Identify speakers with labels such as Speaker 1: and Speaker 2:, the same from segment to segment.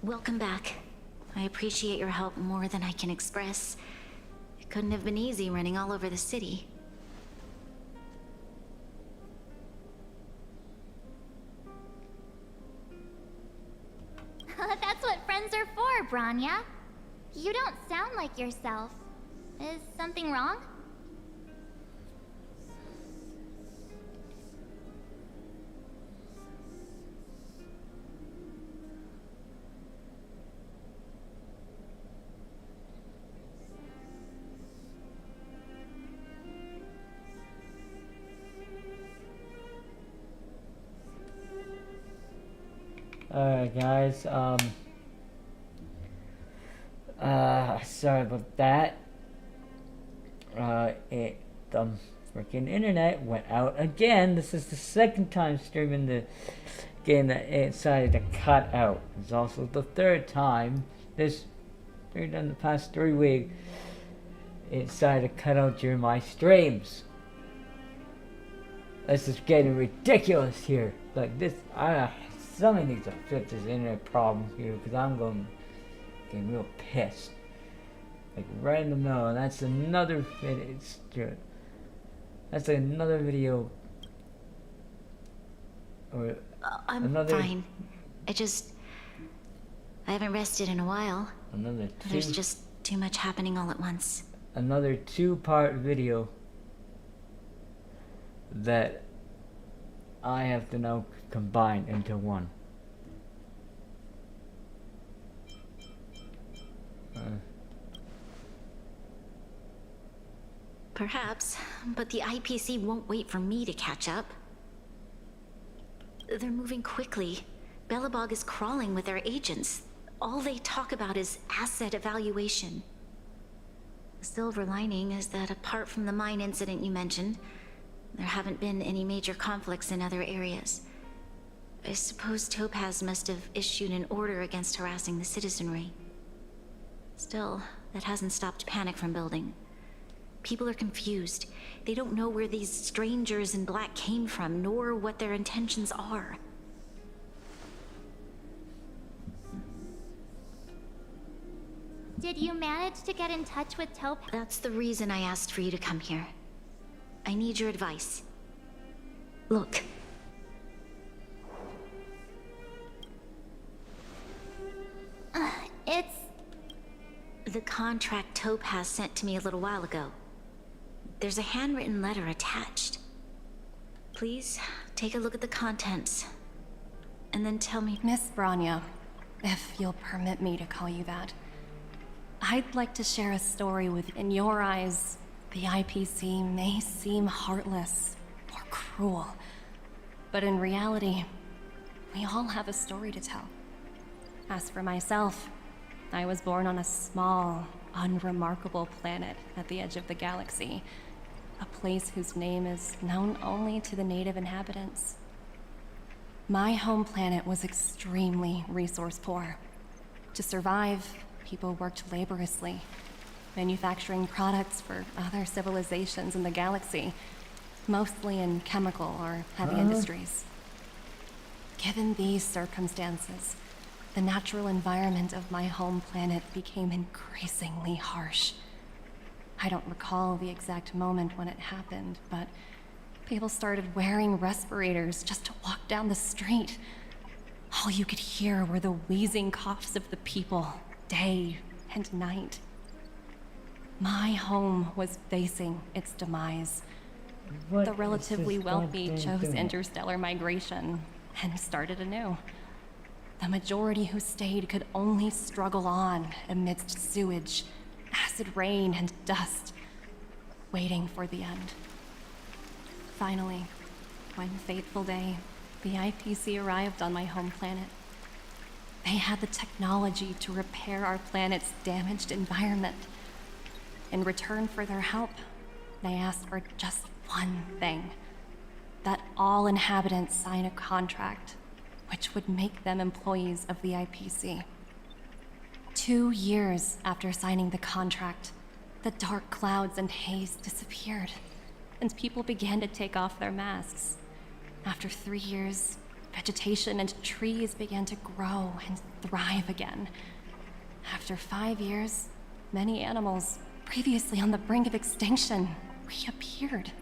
Speaker 1: Welcome back. I appreciate your help more than I can express. It couldn't have been easy running all over the city.
Speaker 2: That's what friends are for, Branya. You don't sound like yourself. Is something wrong?
Speaker 3: Alright guys, sorry about that. The freaking internet went out again. This is the second time streaming the game that it decided to cut out. It's also the third time in the past 3 weeks it decided to cut out during my streams. This is getting ridiculous here. Like this, somebody needs to fix this internet problem here, because I'm getting real pissed. Like right in the middle, and that's another video. That's another video. Or
Speaker 1: I'm fine. I haven't rested in a while. There's just too much happening all at once.
Speaker 3: Another 2-part video that I have to now combine into one.
Speaker 1: Perhaps, but the IPC won't wait for me to catch up. They're moving quickly. Belobog is crawling with their agents. All they talk about is asset evaluation. The silver lining is that apart from the mine incident you mentioned, there haven't been any major conflicts in other areas. I suppose Topaz must have issued an order against harassing the citizenry. Still, that hasn't stopped panic from building. People are confused. They don't know where these strangers in black came from, nor what their intentions are.
Speaker 2: Did you manage to get in touch with Topaz?
Speaker 1: That's the reason I asked for you to come here. I need your advice. Look.
Speaker 2: It's...
Speaker 1: The contract Topaz sent to me a little while ago. There's a handwritten letter attached. Please, take a look at the contents. And then tell me...
Speaker 4: Miss Branya, if you'll permit me to call you that, I'd like to share a story with, in your eyes, the IPC may seem heartless or cruel, but in reality, we all have a story to tell. As for myself, I was born on a small, unremarkable planet at the edge of the galaxy, a place whose name is known only to the native inhabitants. My home planet was extremely resource poor. To survive, people worked laboriously, manufacturing products for other civilizations in the galaxy, mostly in chemical or heavy industries. Given these circumstances, the natural environment of my home planet became increasingly harsh. I don't recall the exact moment when it happened, but people started wearing respirators just to walk down the street. All you could hear were the wheezing coughs of the people, day and night. My home was facing its demise. The relatively wealthy chose interstellar migration and started anew. The majority who stayed could only struggle on amidst sewage, acid rain, and dust, waiting for the end. Finally, one fateful day, the IPC arrived on my home planet. They had the technology to repair our planet's damaged environment. In return for their help, they asked for just one thing: that all inhabitants sign a contract which would make them employees of the IPC. 2 years after signing the contract, the dark clouds and haze disappeared, and people began to take off their masks. After 3 years, Vegetation and trees began to grow and thrive again. After 5 years, many animals, previously on the brink of extinction, reappeared.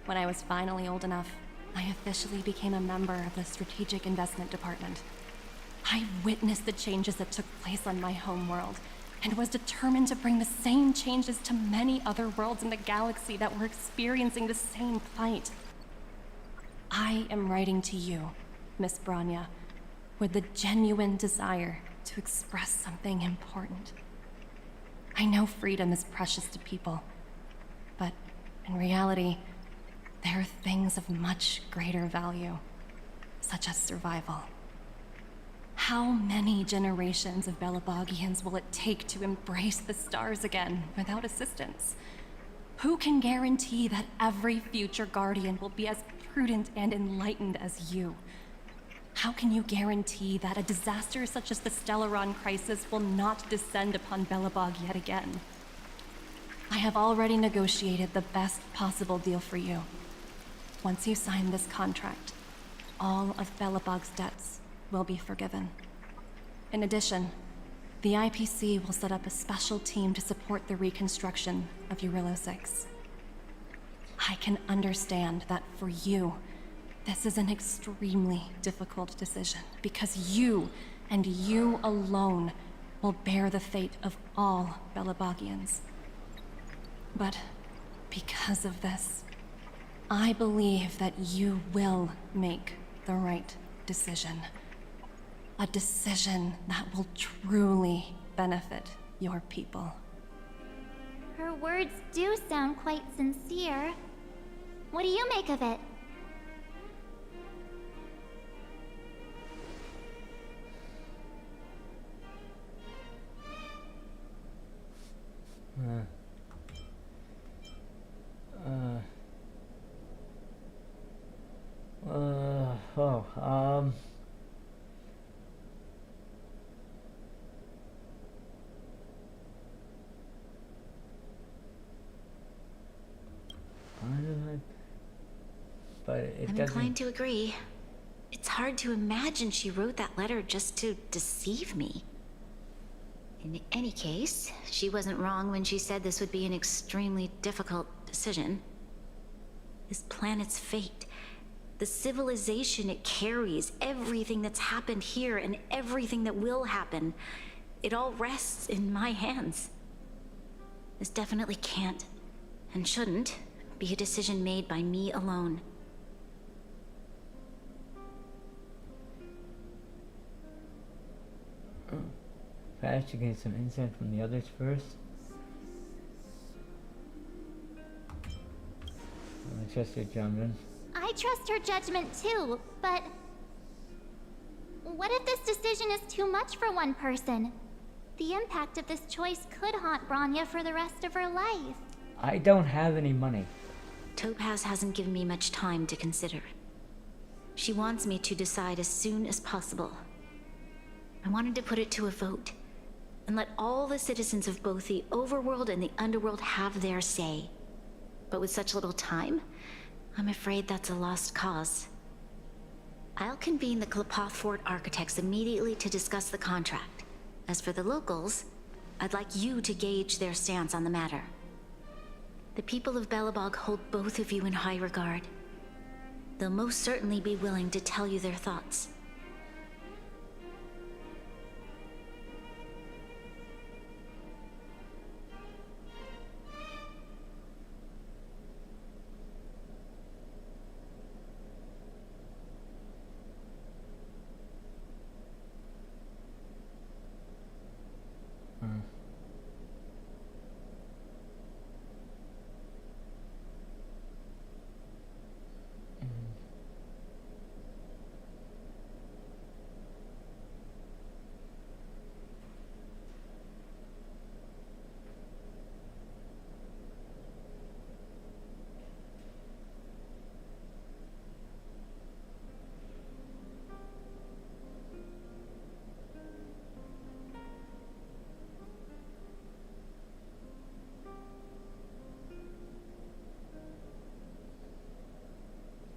Speaker 4: When I was finally old enough, I officially became a member of the Strategic Investment Department. I witnessed the changes that took place on my home world, and was determined to bring the same changes to many other worlds in the galaxy that were experiencing the same plight. I am writing to you, Miss Branya, with the genuine desire to express something important. I know freedom is precious to people, but in reality, there are things of much greater value, such as survival. How many generations of Belabogians will it take to embrace the stars again without assistance? Who can guarantee that every future Guardian will be as prudent and enlightened as you? How can you guarantee that a disaster such as the Stellaron crisis will not descend upon Belobog yet again? I have already negotiated the best possible deal for you. Once you sign this contract, all of Belobog's debts will be forgiven. In addition, the IPC will set up a special team to support the reconstruction of Eurilo 6. I can understand that for you, this is an extremely difficult decision, because you, and you alone, will bear the fate of all Belabogians. But because of this, I believe that you will make the right decision. A decision that will truly benefit your people.
Speaker 2: Her words do sound quite sincere. What do you make of it?
Speaker 3: But it
Speaker 1: I'm
Speaker 3: doesn't.
Speaker 1: inclined to agree. It's hard to imagine she wrote that letter just to deceive me. In any case, she wasn't wrong when she said this would be an extremely difficult decision. This planet's fate, the civilization it carries, everything that's happened here and everything that will happen, it all rests in my hands. This definitely can't, and shouldn't, be a decision made by me alone.
Speaker 3: Perhaps you get some insight from the others first. I trust your judgment.
Speaker 2: I trust her judgment too, but... what if this decision is too much for one person? The impact of this choice could haunt Branya for the rest of her life.
Speaker 3: I don't have any money.
Speaker 1: Topaz hasn't given me much time to consider. She wants me to decide as soon as possible. I wanted to put it to a vote, and let all the citizens of both the overworld and the underworld have their say. But with such little time, I'm afraid that's a lost cause. I'll convene the Klapoth Fort architects immediately to discuss the contract. As for the locals, I'd like you to gauge their stance on the matter. The people of Belobog hold both of you in high regard. They'll most certainly be willing to tell you their thoughts.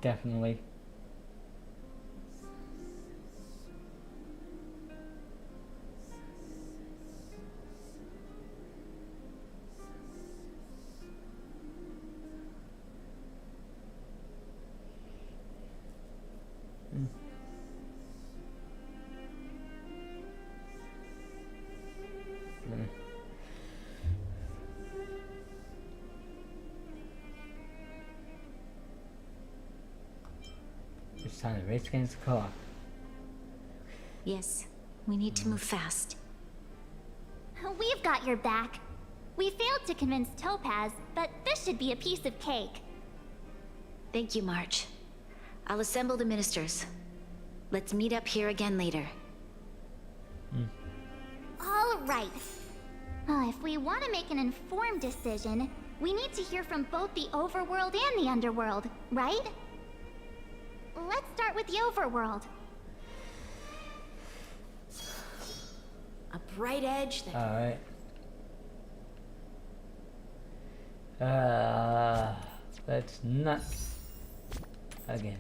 Speaker 3: Definitely. time to race against the clock.
Speaker 1: Yes, we need to move fast.
Speaker 2: We've got your back. We failed to convince Topaz, but this should be a piece of cake.
Speaker 1: Thank you, March. I'll assemble the ministers. Let's meet up here again later.
Speaker 2: All right. If we want to make an informed decision, we need to hear from both the overworld and the underworld, right? Let's start with the overworld.
Speaker 1: A bright edge that...
Speaker 3: Alright. Let's not... Again.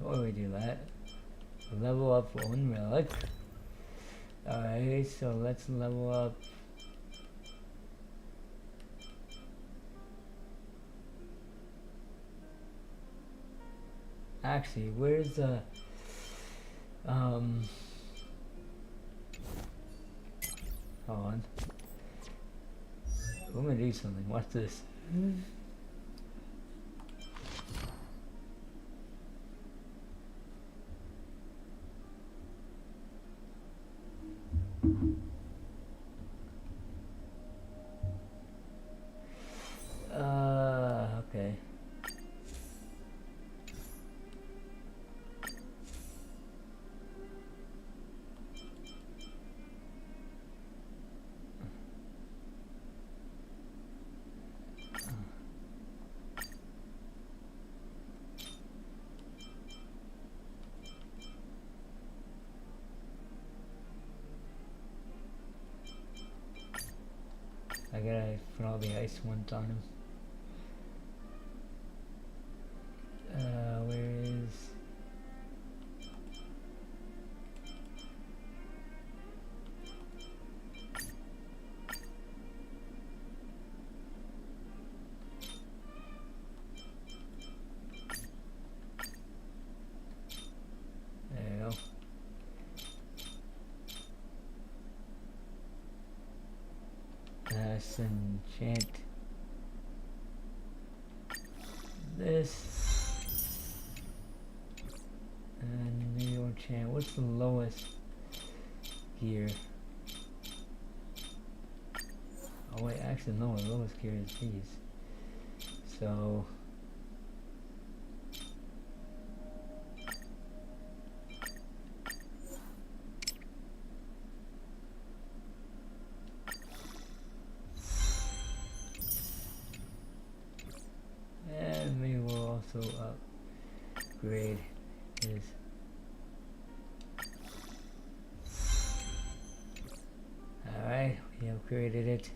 Speaker 3: What do we do that? Level up one relic. Alright, so let's level up. Actually, where's the hold on. I'm gonna do something. Watch this. Okay. I gotta put all the ice ones on him. Where is... There you go. Let's enchant this. And maybe we'll enchant. What's the lowest gear? Oh wait, actually no, the lowest gear is these. So and maybe we'll also upgrade his. Alright, we upgraded it.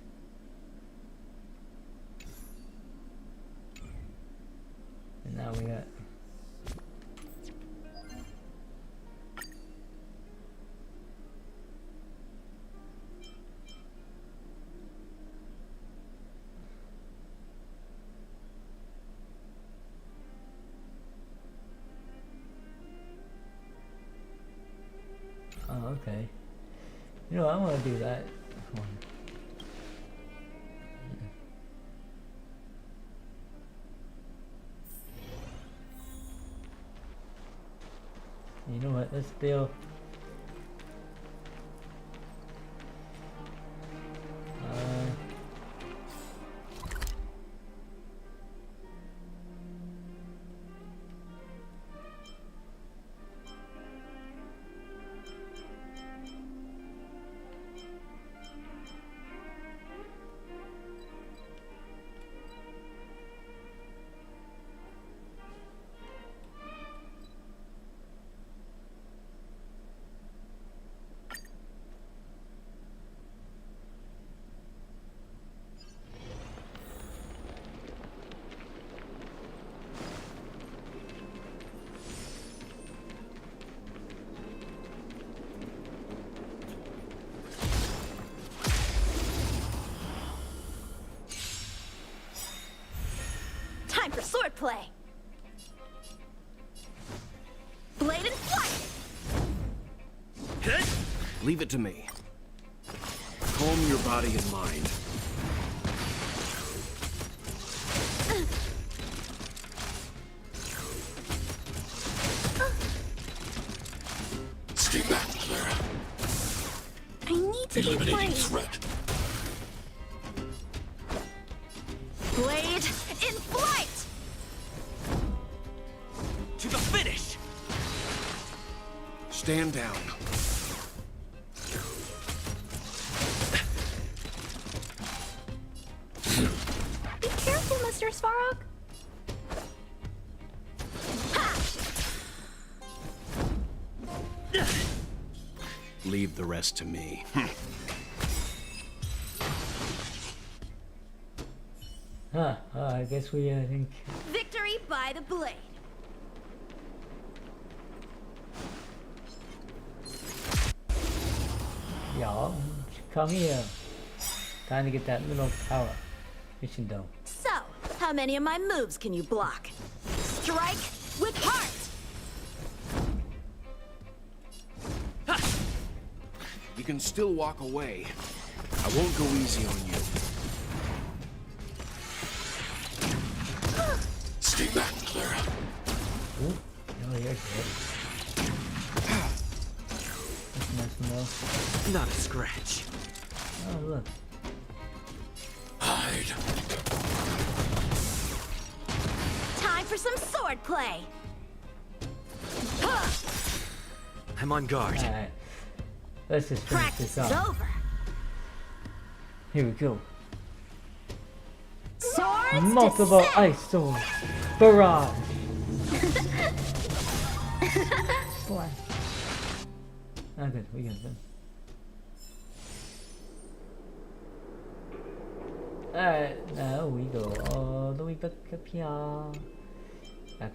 Speaker 3: And now we got okay. You know, I want to do that. Come on. You know what? Let's deal.
Speaker 5: Time for swordplay! Blade and flight!
Speaker 6: Leave it to me. Calm your body and mind. Eliminating threat.
Speaker 5: Blade in flight!
Speaker 7: To the finish!
Speaker 6: Stand down.
Speaker 5: Be careful, Mr. Svarog.
Speaker 6: Leave the rest to me.
Speaker 3: I guess we, I think...
Speaker 5: Victory by the blade.
Speaker 3: Y'all, come here. Time to get that little power. Mission done.
Speaker 5: So, how many of my moves can you block? Strike with heart!
Speaker 6: You can still walk away. I won't go easy on you. Stay back, Clara.
Speaker 3: Ooh, oh, you're good. That's nice enough.
Speaker 7: Not a scratch.
Speaker 3: Oh, look.
Speaker 6: Hide.
Speaker 5: Time for some sword play!
Speaker 7: I'm on guard.
Speaker 3: Alright. Let's just finish
Speaker 5: Practice
Speaker 3: this
Speaker 5: is
Speaker 3: off.
Speaker 5: over.
Speaker 3: Here we go.
Speaker 5: Swords
Speaker 3: Multiple
Speaker 5: to
Speaker 3: ice swords. Barrage. Slash. Oh, good. We got them. Alright, now we go all the way back up here. Up.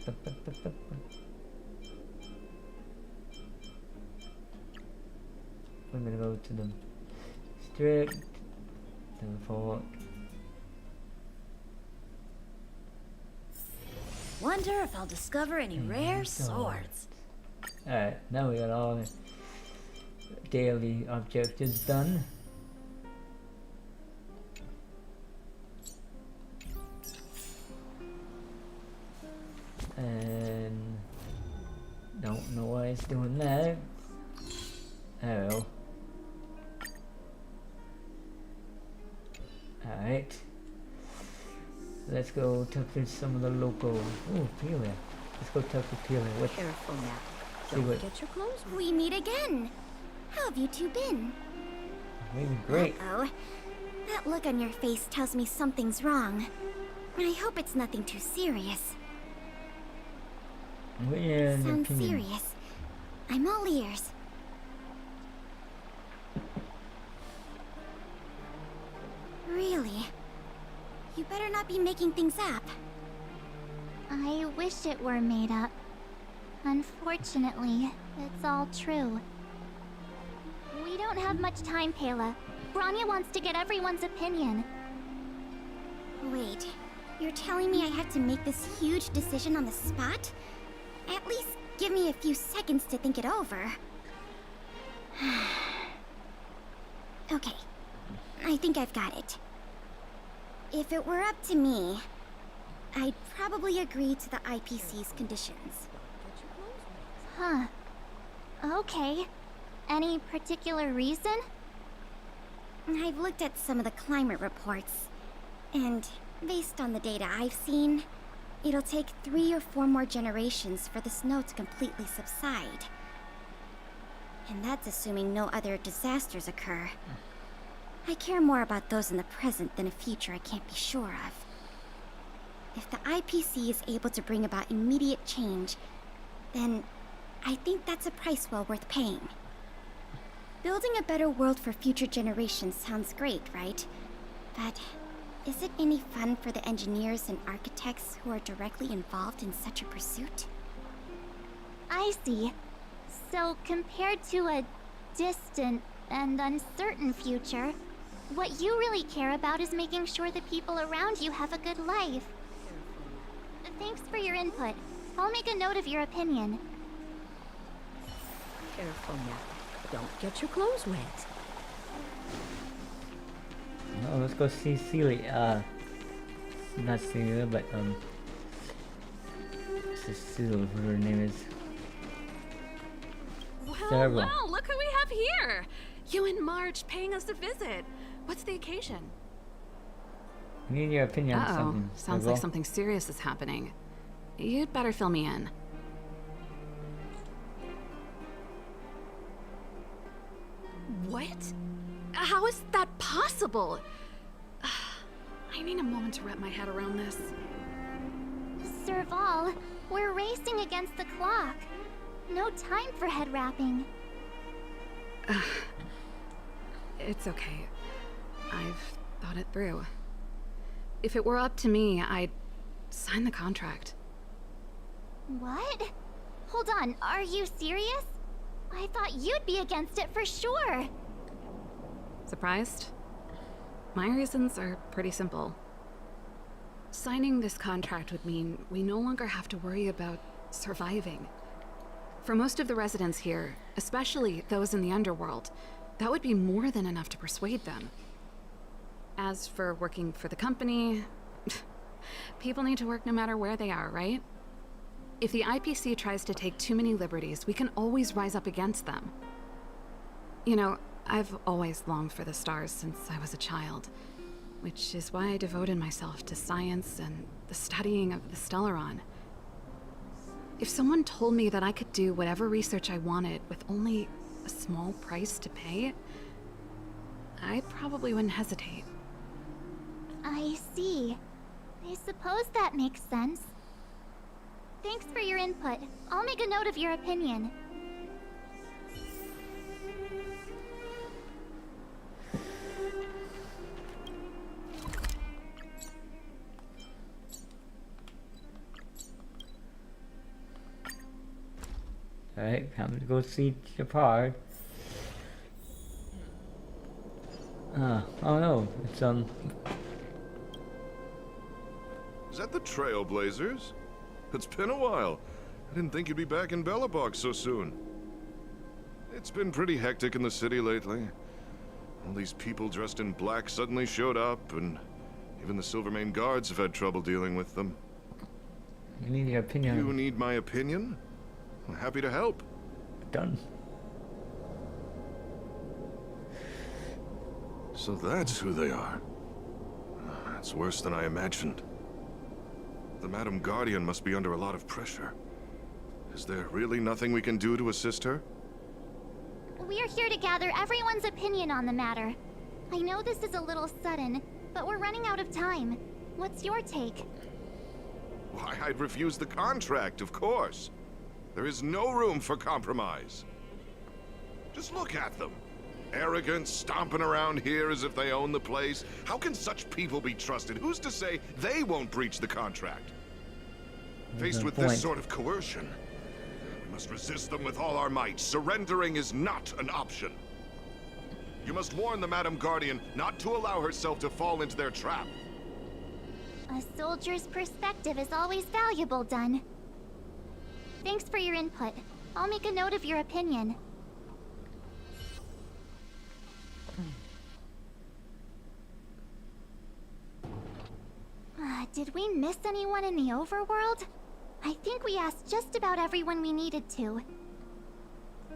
Speaker 3: We're gonna go to the strict, to the fort.
Speaker 5: Wonder if I'll discover any rare
Speaker 3: swords.
Speaker 5: swords.
Speaker 3: Alright, now we got all the daily objectives done. And don't know why it's doing that. Oh. Alright. Let's go talk to some of the local. Oh, Peeler. Let's go talk to Peeler. What?
Speaker 5: Careful now.
Speaker 3: See
Speaker 5: Don't
Speaker 3: what?
Speaker 5: get your clothes wet.
Speaker 2: We meet again. How have you two been?
Speaker 3: Maybe great.
Speaker 2: Oh, that look on your face tells me something's wrong. I hope it's nothing too serious.
Speaker 3: What your
Speaker 2: Sounds
Speaker 3: opinion?
Speaker 2: serious. I'm all ears. Really? You better not be making things up. I wish it were made up. Unfortunately, it's all true. We don't have much time, Pela. Branya wants to get everyone's opinion. Wait, you're telling me I have to make this huge decision on the spot? At least give me a few seconds to think it over. Okay, I think I've got it. If it were up to me, I'd probably agree to the IPC's conditions. Huh. Okay. Any particular reason? I've looked at some of the climate reports, and based on the data I've seen, it'll take 3 or 4 more generations for the snow to completely subside. And that's assuming no other disasters occur. I care more about those in the present than a future I can't be sure of. If the IPC is able to bring about immediate change, then I think that's a price well worth paying. Building a better world for future generations sounds great, right? But is it any fun for the engineers and architects who are directly involved in such a pursuit? I see. So compared to a distant and uncertain future, what you really care about is making sure the people around you have a good life. Thanks for your input. I'll make a note of your opinion.
Speaker 5: Careful now. Don't get your clothes wet.
Speaker 3: Oh, let's go see Celia. Not Celia, but Cecile, whatever her name is.
Speaker 8: Well,
Speaker 3: Terrible.
Speaker 8: well, look who we have here. You and Marge paying us a visit. What's the occasion?
Speaker 3: We need your opinion on
Speaker 8: Uh-oh.
Speaker 3: something.
Speaker 8: Sounds like something serious is happening. You'd better fill me in. What? How is that possible? I need a moment to wrap my head around this.
Speaker 2: Serval, we're racing against the clock. No time for head wrapping.
Speaker 8: It's okay. I've thought it through. If it were up to me, I'd sign the contract.
Speaker 2: What? Hold on, are you serious? I thought you'd be against it for sure.
Speaker 8: Surprised? My reasons are pretty simple. Signing this contract would mean we no longer have to worry about surviving. For most of the residents here, especially those in the underworld, that would be more than enough to persuade them. As for working for the company, people need to work no matter where they are, right? If the IPC tries to take too many liberties, we can always rise up against them. You know, I've always longed for the stars since I was a child, which is why I devoted myself to science and the studying of the Stellaron. If someone told me that I could do whatever research I wanted with only a small price to pay, I probably wouldn't hesitate.
Speaker 2: I see. I suppose that makes sense. Thanks for your input. I'll make a note of your opinion.
Speaker 3: Alright, time to go see Shepard. Oh no, it's
Speaker 9: Is that the Trailblazers? It's been a while. I didn't think you'd be back in Belobog so soon. It's been pretty hectic in the city lately. All these people dressed in black suddenly showed up, and even the Silvermane guards have had trouble dealing with them.
Speaker 3: I need your opinion.
Speaker 9: You need my opinion? I'm happy to help.
Speaker 3: Done.
Speaker 9: So that's who they are. That's worse than I imagined. The Madam Guardian must be under a lot of pressure. Is there really nothing we can do to assist her?
Speaker 2: We're here to gather everyone's opinion on the matter. I know this is a little sudden, but we're running out of time. What's your take?
Speaker 9: Why, I'd refuse the contract, of course. There is no room for compromise. Just look at them. Arrogant, stomping around here as if they own the place. How can such people be trusted? Who's to say they won't breach the contract? Faced with this sort of coercion, we must resist them with all our might. Surrendering is not an option. You must warn the Madam Guardian not to allow herself to fall into their trap.
Speaker 2: A soldier's perspective is always valuable, Dunn. Thanks for your input. I'll make a note of your opinion. Did we miss anyone in the overworld? I think we asked just about everyone we needed to.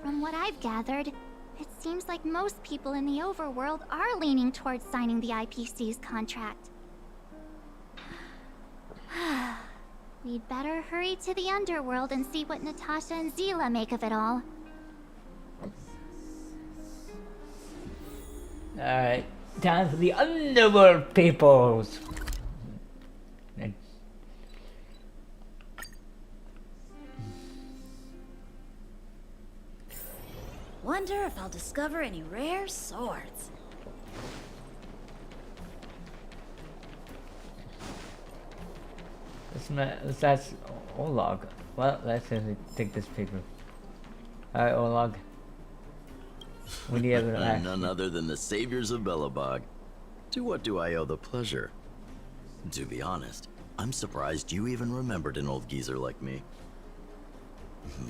Speaker 2: From what I've gathered, it seems like most people in the overworld are leaning towards signing the IPC's contract. We'd better hurry to the underworld and see what Natasha and Zila make of it all.
Speaker 3: Alright, time for the underworld peoples.
Speaker 5: Wonder if I'll discover any rare swords.
Speaker 3: That's Olog. Well, let's take this paper. Alright, Olog. We need to act.
Speaker 10: None other than the saviors of Belobog. To what do I owe the pleasure? To be honest, I'm surprised you even remembered an old geezer like me.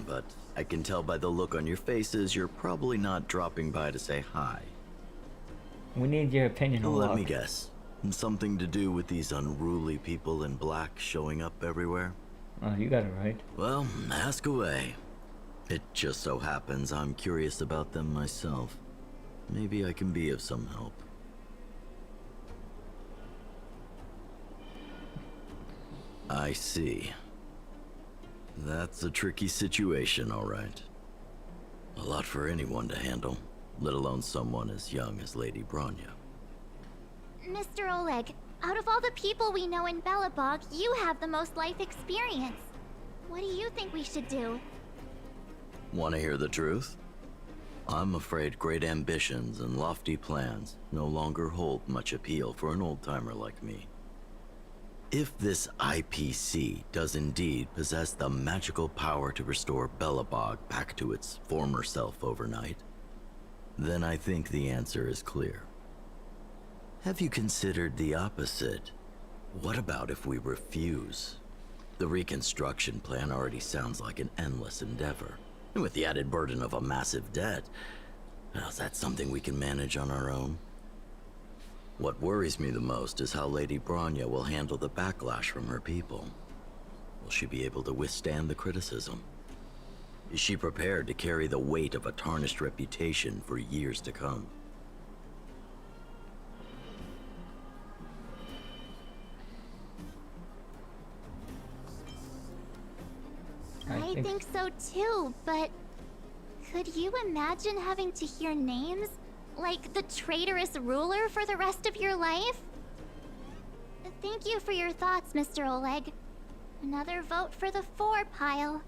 Speaker 10: But I can tell by the look on your faces you're probably not dropping by to say hi.
Speaker 3: We need your opinion, Olog.
Speaker 10: Let me guess. Something to do with these unruly people in black showing up everywhere?
Speaker 3: Oh, you got it right.
Speaker 10: Well, ask away. It just so happens I'm curious about them myself. maybe I can be of some help. I see. That's a tricky situation, all right. A lot for anyone to handle, let alone someone as young as Lady Bronya.
Speaker 2: Mr. Oleg, out of all the people we know in Belobog, you have the most life experience. What do you think we should do?
Speaker 10: Want to hear the truth? I'm afraid great ambitions and lofty plans no longer hold much appeal for an old-timer like me. If this IPC does indeed possess the magical power to restore Belobog back to its former self overnight, then I think the answer is clear. Have you considered the opposite? What about if we refuse? The reconstruction plan already sounds like an endless endeavor. And with the added burden of a massive debt, well, is that something we can manage on our own? What worries me the most is how Lady Bronya will handle the backlash from her people. Will she be able to withstand the criticism? Is she prepared to carry the weight of a tarnished reputation for years to come?
Speaker 2: I think so too, but could you imagine having to hear names? Like the traitorous ruler for the rest of your life? Thank you for your thoughts, Mr. Oleg. Another vote for the 4 pile.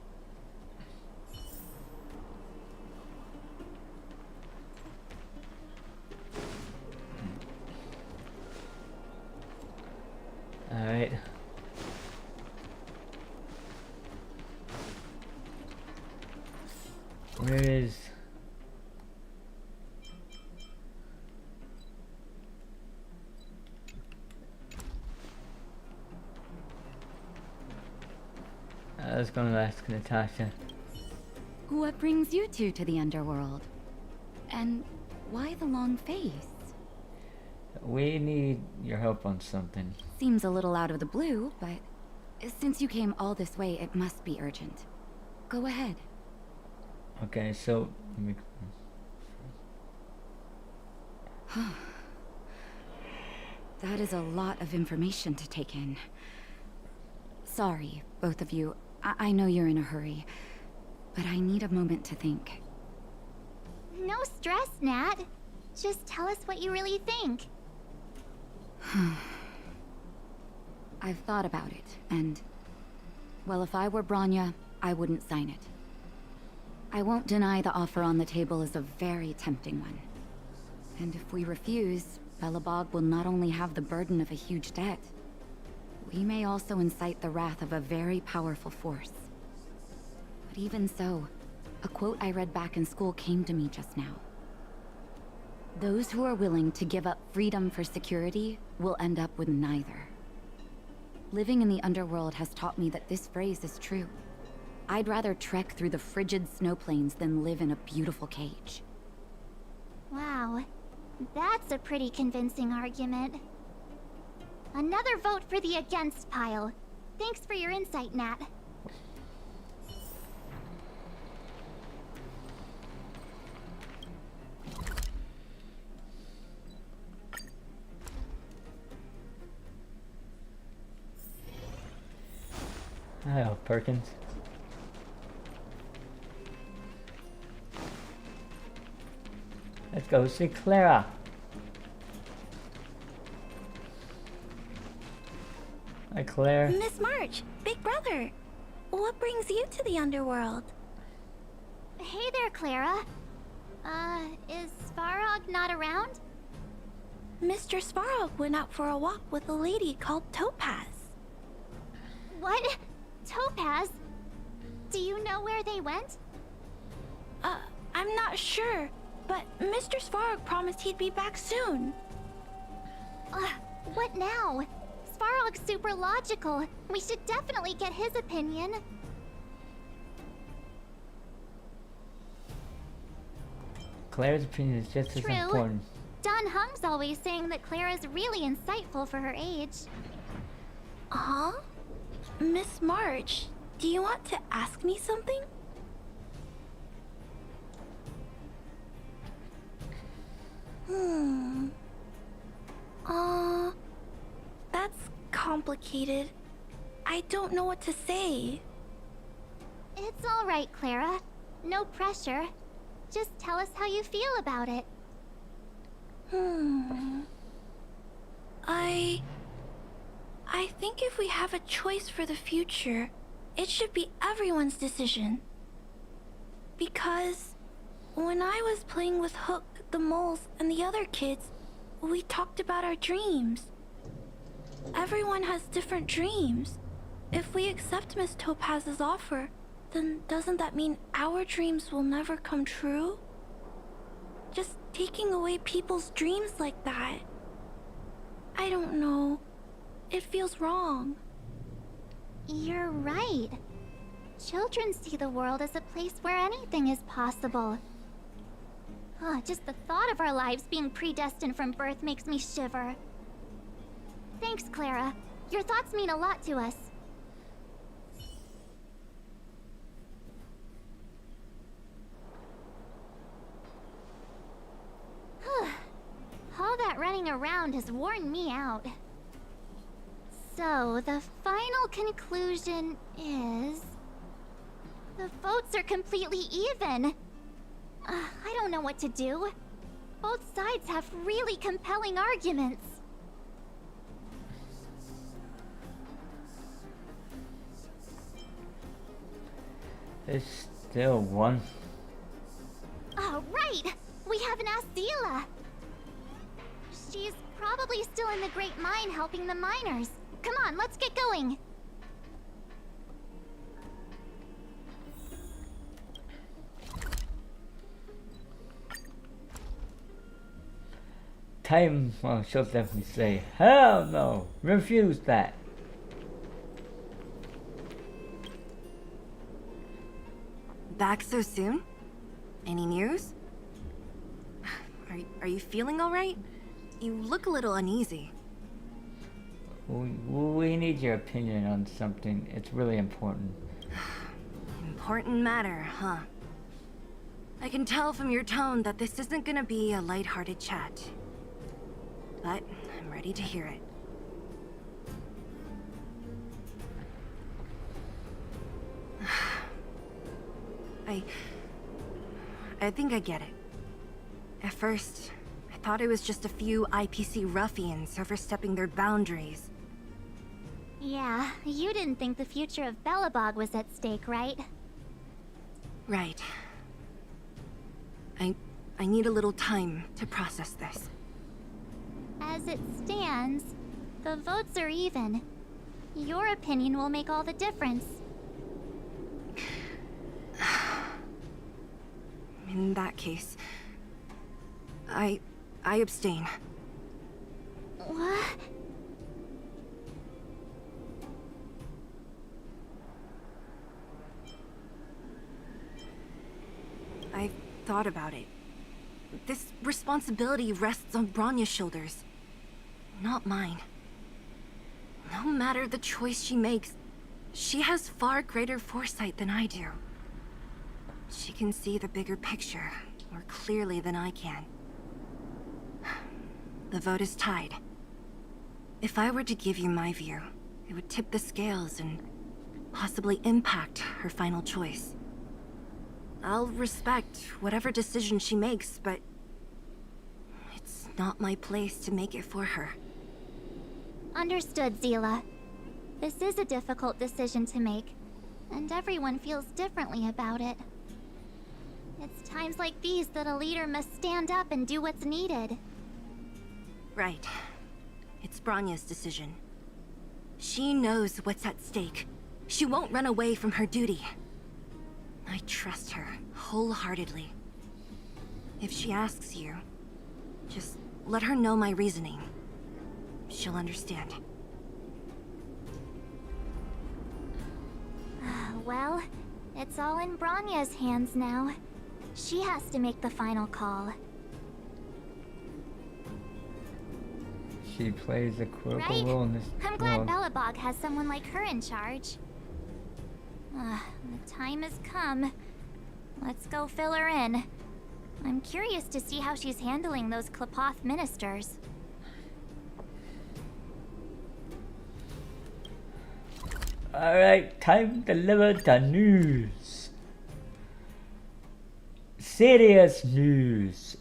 Speaker 3: Alright. Where is... I was gonna ask Natasha.
Speaker 11: What brings you two to the underworld? And why the long face?
Speaker 3: We need your help on something.
Speaker 11: Seems a little out of the blue, but since you came all this way, it must be urgent. Go ahead.
Speaker 3: Okay, so... let me...
Speaker 11: That is a lot of information to take in. Sorry, both of you. I know you're in a hurry, but I need a moment to think.
Speaker 2: No stress, Nat. Just tell us what you really think.
Speaker 11: I've thought about it, and... well, if I were Bronya, I wouldn't sign it. I won't deny the offer on the table is a very tempting one. And if we refuse, Belobog will not only have the burden of a huge debt, we may also incite the wrath of a very powerful force. But even so, a quote I read back in school came to me just now. Those who are willing to give up freedom for security will end up with neither. Living in the underworld has taught me that this phrase is true. I'd rather trek through the frigid snow plains than live in a beautiful cage.
Speaker 2: Wow, that's a pretty convincing argument. Another vote for the against pile. Thanks for your insight, Nat.
Speaker 3: Hello, Perkins. Let's go see Clara. Hi, Claire.
Speaker 12: Miss March, Big Brother. What brings you to the underworld?
Speaker 2: Hey there, Clara. Is Svarog not around?
Speaker 12: Mr. Svarog went out for a walk with a lady called Topaz.
Speaker 2: What? Topaz? Do you know where they went?
Speaker 12: I'm not sure, but Mr. Svarog promised he'd be back soon.
Speaker 2: What now? Svarog's super logical. We should definitely get his opinion.
Speaker 3: Claire's opinion is just as important.
Speaker 2: Don Hung's always saying that Clara's really insightful for her age.
Speaker 12: Huh? Miss March, do you want to ask me something? Hmm. That's complicated. I don't know what to say.
Speaker 2: It's all right, Clara. No pressure. Just tell us how you feel about it.
Speaker 12: I think if we have a choice for the future, it should be everyone's decision. Because when I was playing with Hook, the moles, and the other kids, we talked about our dreams. Everyone has different dreams. If we accept Miss Topaz's offer, then doesn't that mean our dreams will never come true? Just taking away people's dreams like that. I don't know. It feels wrong.
Speaker 2: You're right. Children see the world as a place where anything is possible. Just the thought of our lives being predestined from birth makes me shiver. Thanks, Clara. Your thoughts mean a lot to us. All that running around has worn me out. So, the final conclusion is... the votes are completely even. I don't know what to do. Both sides have really compelling arguments.
Speaker 3: There's still one.
Speaker 2: Oh, right! We haven't asked Zila. She's probably still in the Great Mine helping the miners. Come on, let's get going.
Speaker 3: Time, well, she'll definitely say, hell no, refuse that.
Speaker 4: Back so soon? Any news? Are you feeling all right? You look a little uneasy.
Speaker 3: We need your opinion on something. It's really important.
Speaker 4: Important matter, huh? I can tell from your tone that this isn't gonna be a lighthearted chat. But I'm ready to hear it. I think I get it. At first, I thought it was just a few IPC ruffians overstepping their boundaries.
Speaker 2: Yeah, you didn't think the future of Belobog was at stake, right?
Speaker 4: Right. I need a little time to process this.
Speaker 2: As it stands, the votes are even. Your opinion will make all the difference.
Speaker 4: In that case, I abstain.
Speaker 2: What?
Speaker 4: I thought about it. This responsibility rests on Bronya's shoulders, not mine. No matter the choice she makes, she has far greater foresight than I do. She can see the bigger picture more clearly than I can. The vote is tied. If I were to give you my view, it would tip the scales and possibly impact her final choice. I'll respect whatever decision she makes, but it's not my place to make it for her.
Speaker 2: Understood, Zila. This is a difficult decision to make, and everyone feels differently about it. It's times like these that a leader must stand up and do what's needed.
Speaker 4: Right. It's Bronya's decision. She knows what's at stake. She won't run away from her duty. I trust her wholeheartedly. If she asks you, just let her know my reasoning. She'll understand.
Speaker 2: Well, it's all in Bronya's hands now. She has to make the final call.
Speaker 3: She plays a critical
Speaker 2: Right?
Speaker 3: role in this
Speaker 2: I'm glad
Speaker 3: world.
Speaker 2: Belobog has someone like her in charge. The time has come. Let's go fill her in. I'm curious to see how she's handling those Klapoth ministers.
Speaker 3: Alright, time to deliver the news. Serious news.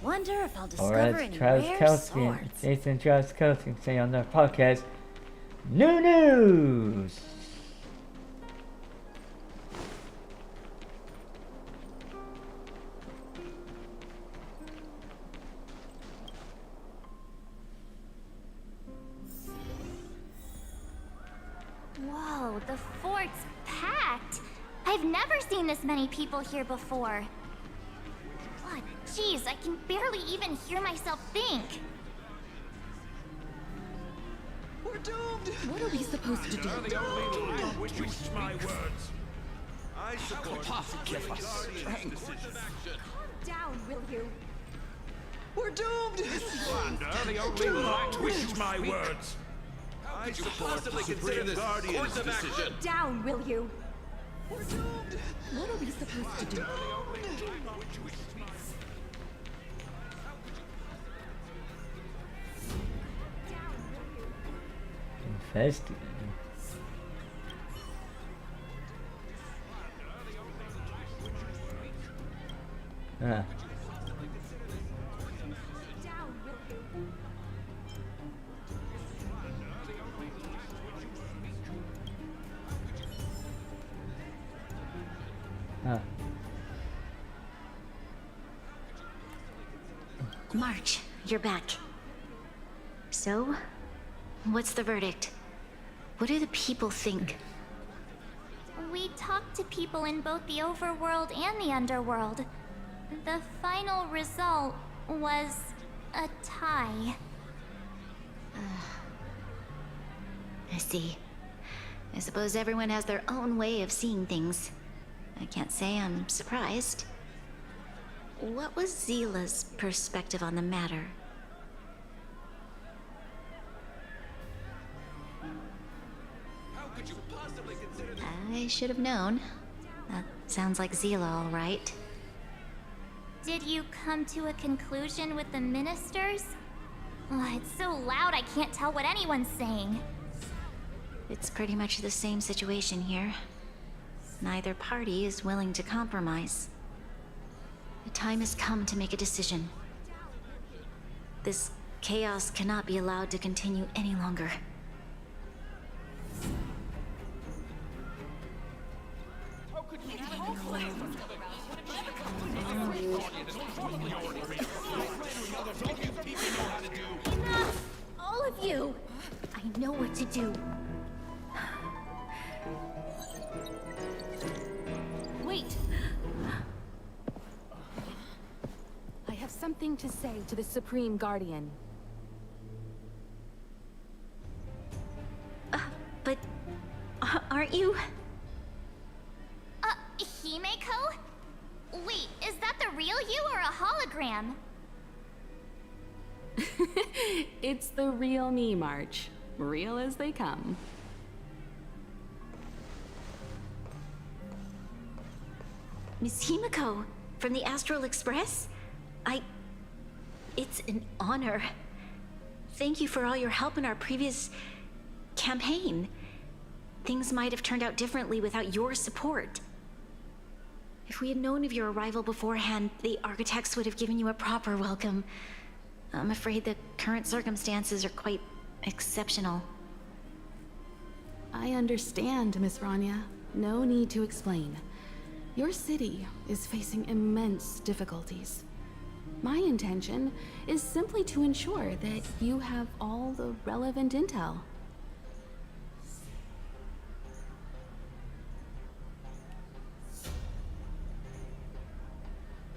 Speaker 5: Wonder if I'll
Speaker 3: Or
Speaker 5: discover
Speaker 3: as
Speaker 5: any
Speaker 3: Travis
Speaker 5: rare
Speaker 3: Kelsey,
Speaker 5: swords.
Speaker 3: Jason Travis Kelsey say on their podcast, new news!
Speaker 2: Whoa, the fort's packed! I've never seen this many people here before. What? Jeez, I can barely even hear myself think.
Speaker 13: We're doomed!
Speaker 12: What are we supposed to do?
Speaker 13: Don't twist my words. I support
Speaker 7: Give us strength.
Speaker 12: Down, will you?
Speaker 13: We're doomed!
Speaker 6: The only one twist my words.
Speaker 7: How could you possibly consider this course of action?
Speaker 12: Down, will you?
Speaker 13: We're doomed!
Speaker 12: What are we supposed to do?
Speaker 3: Infested. Ah. Huh.
Speaker 1: March, you're back. So, what's the verdict? What do the people think?
Speaker 2: We talked to people in both the overworld and the underworld. The final result was a tie.
Speaker 1: I see. I suppose everyone has their own way of seeing things. I can't say I'm surprised. What was Zila's perspective on the matter?
Speaker 7: How could you possibly consider this?
Speaker 1: I should have known. That sounds like Zila, all right.
Speaker 2: Did you come to a conclusion with the ministers? Oh, it's so loud I can't tell what anyone's saying.
Speaker 1: It's pretty much the same situation here. Neither party is willing to compromise. The time has come to make a decision. This chaos cannot be allowed to continue any longer.
Speaker 2: Enough! All of you! I know what to do.
Speaker 12: Wait! I have something to say to the Supreme Guardian.
Speaker 1: But aren't you?
Speaker 2: Himeko? Wait, is that the real you or a hologram?
Speaker 8: It's the real me, March. Real as they come.
Speaker 1: Miss Himiko, from the Astral Express? It's an honor. Thank you for all your help in our previous campaign. Things might have turned out differently without your support. If we had known of your arrival beforehand, the architects would have given you a proper welcome. I'm afraid the current circumstances are quite exceptional.
Speaker 8: I understand, Miss Rania. No need to explain. Your city is facing immense difficulties. My intention is simply to ensure that you have all the relevant intel.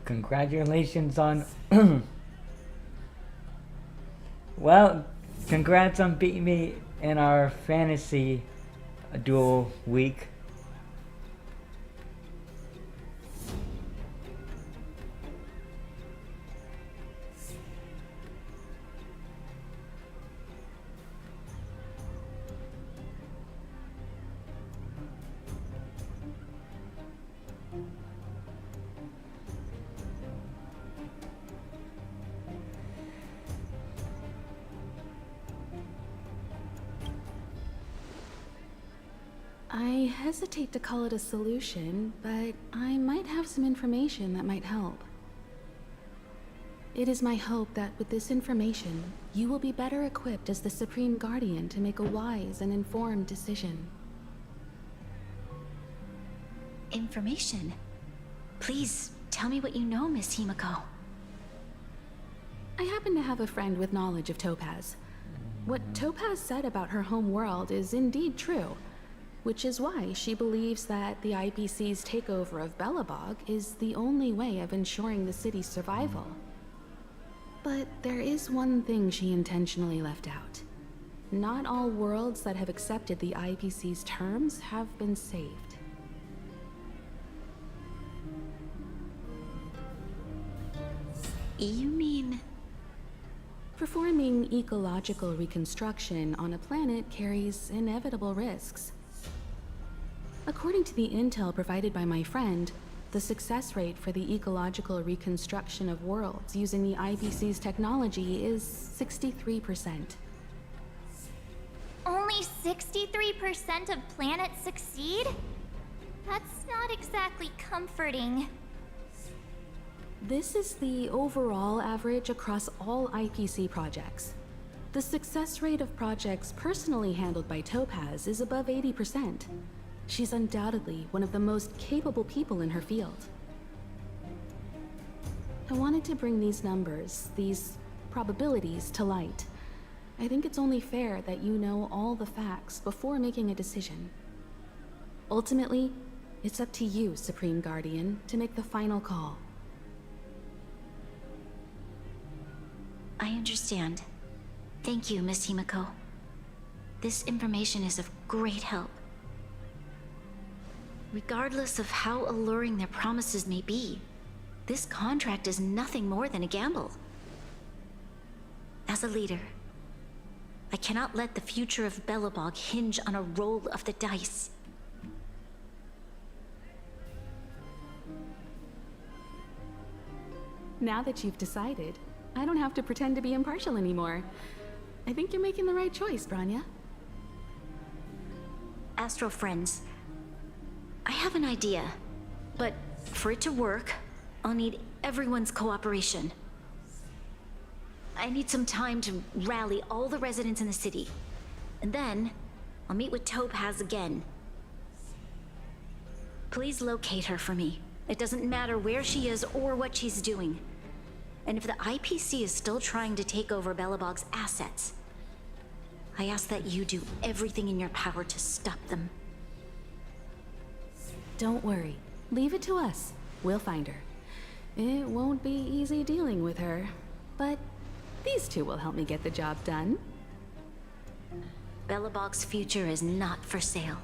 Speaker 3: Congratulations on... Well, congrats on beating me in our fantasy duel week.
Speaker 8: I hesitate to call it a solution, but I might have some information that might help. It is my hope that with this information, you will be better equipped as the Supreme Guardian to make a wise and informed decision.
Speaker 1: Information? Please, tell me what you know, Miss Himiko.
Speaker 8: I happen to have a friend with knowledge of Topaz. What Topaz said about her home world is indeed true, which is why she believes that the IPC's takeover of Belobog is the only way of ensuring the city's survival. But there is one thing she intentionally left out. Not all worlds that have accepted the IPC's terms have been saved.
Speaker 1: You mean...
Speaker 8: Performing ecological reconstruction on a planet carries inevitable risks. According to the intel provided by my friend, the success rate for the ecological reconstruction of worlds using the IPC's technology is 63%.
Speaker 2: Only 63% of planets succeed? That's not exactly comforting.
Speaker 8: This is the overall average across all IPC projects. The success rate of projects personally handled by Topaz is above 80%. She's undoubtedly one of the most capable people in her field. I wanted to bring these numbers, these probabilities, to light. I think it's only fair that you know all the facts before making a decision. Ultimately, it's up to you, Supreme Guardian, to make the final call.
Speaker 1: I understand. Thank you, Miss Himiko. This information is of great help. Regardless of how alluring their promises may be, this contract is nothing more than a gamble. As a leader, I cannot let the future of Belobog hinge on a roll of the dice.
Speaker 8: Now that you've decided, I don't have to pretend to be impartial anymore. I think you're making the right choice, Branya.
Speaker 1: Astro friends, I have an idea, but for it to work, I'll need everyone's cooperation. I need some time to rally all the residents in the city, and then I'll meet with Topaz again. Please locate her for me. It doesn't matter where she is or what she's doing. And if the IPC is still trying to take over Belobog's assets, I ask that you do everything in your power to stop them.
Speaker 8: Don't worry. Leave it to us. We'll find her. It won't be easy dealing with her, but these two will help me get the job done.
Speaker 1: Belobog's future is not for sale.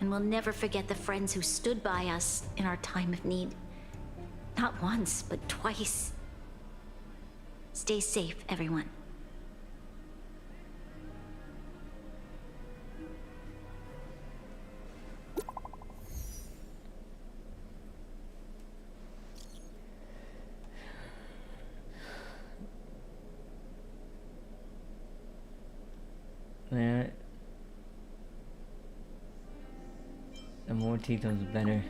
Speaker 1: And we'll never forget the friends who stood by us in our time of need. Not once, but twice. Stay safe, everyone.
Speaker 3: Yeah. The more Tito's, the better.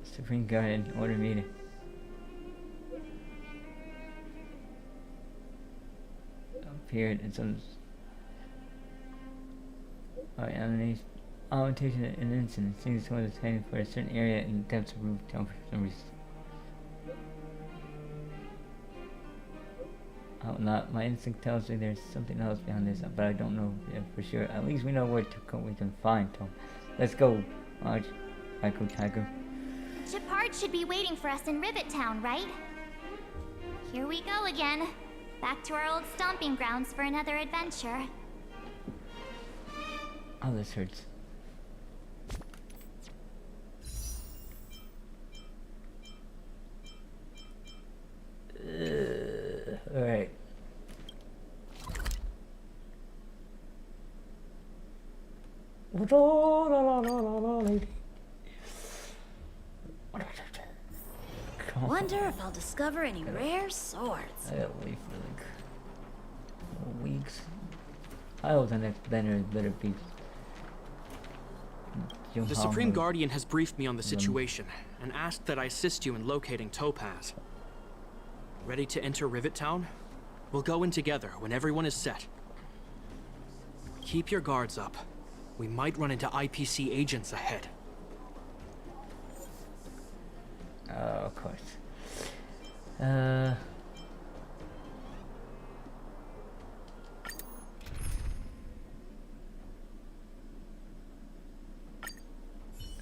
Speaker 3: Supreme Guardian, order me to... appeared in some... orientation an incident. Seems someone is heading for a certain area in the depths of roof town for some reason. Oh, not. My instinct tells me there's something else behind this, but I don't know for sure. At least we know where we can find Tom. Let's go, Marge. Michael Tiger.
Speaker 2: Shepard should be waiting for us in Rivet Town, right? Here we go again. Back to our old stomping grounds for another adventure.
Speaker 3: Oh, this hurts. Alright.
Speaker 5: Wonder if I'll discover any rare swords.
Speaker 3: I gotta wait for like 4 weeks. I was the next better be.
Speaker 14: The Supreme Guardian has briefed me on the situation and asked that I assist you in locating Topaz. Ready to enter Rivet Town? We'll go in together when everyone is set. Keep your guards up. We might run into IPC agents ahead.
Speaker 3: Of course.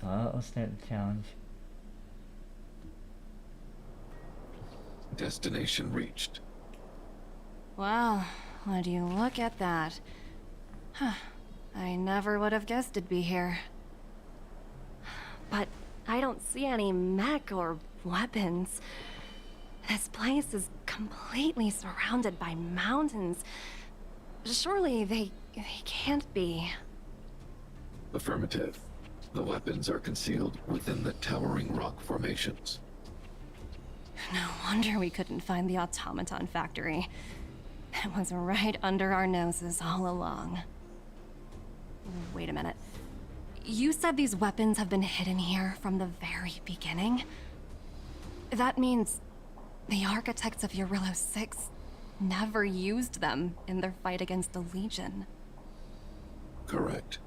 Speaker 3: Well, let's start the challenge.
Speaker 15: Destination reached.
Speaker 4: Wow, would you look at that? Huh. I never would have guessed it'd be here. But I don't see any mech or weapons. This place is completely surrounded by mountains. Surely they can't be.
Speaker 15: Affirmative. The weapons are concealed within the towering rock formations.
Speaker 4: No wonder we couldn't find the automaton factory. It was right under our noses all along. Wait a minute. You said these weapons have been hidden here from the very beginning? That means the architects of Eurillo 6 never used them in their fight against the Legion.
Speaker 15: Correct.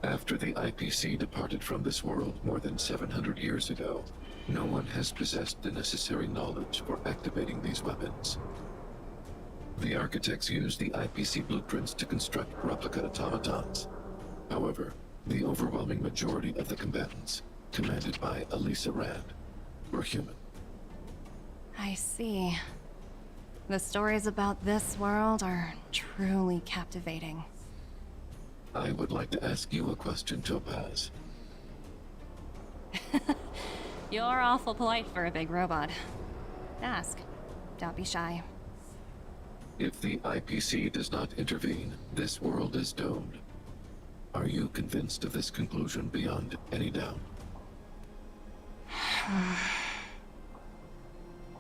Speaker 15: After the IPC departed from this world more than 700 years ago, no one has possessed the necessary knowledge for activating these weapons. The architects used the IPC blueprints to construct replica automatons. However, the overwhelming majority of the combatants, commanded by Elisa Rand, were human.
Speaker 4: I see. The stories about this world are truly captivating.
Speaker 15: I would like to ask you a question, Topaz.
Speaker 4: You're awful polite for a big robot. Ask. Don't be shy.
Speaker 15: If the IPC does not intervene, this world is doomed. Are you convinced of this conclusion beyond any doubt?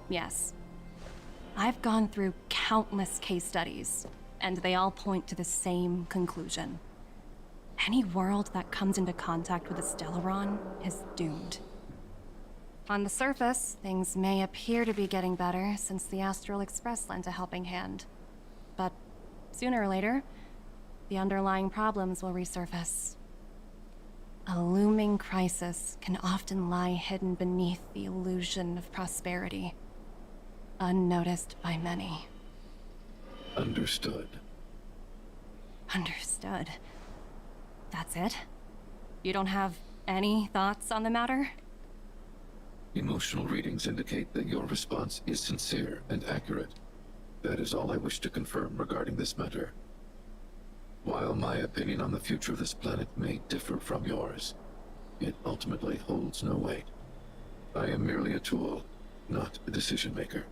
Speaker 4: Yes. I've gone through countless case studies, and they all point to the same conclusion. Any world that comes into contact with a Stellaron is doomed. On the surface, things may appear to be getting better since the Astral Express lent a helping hand. But sooner or later, the underlying problems will resurface. A looming crisis can often lie hidden beneath the illusion of prosperity, unnoticed by many.
Speaker 15: Understood.
Speaker 4: Understood. That's it? You don't have any thoughts on the matter?
Speaker 15: Emotional readings indicate that your response is sincere and accurate. That is all I wish to confirm regarding this matter. While my opinion on the future of this planet may differ from yours, it ultimately holds no weight. I am merely a tool, not a decision maker.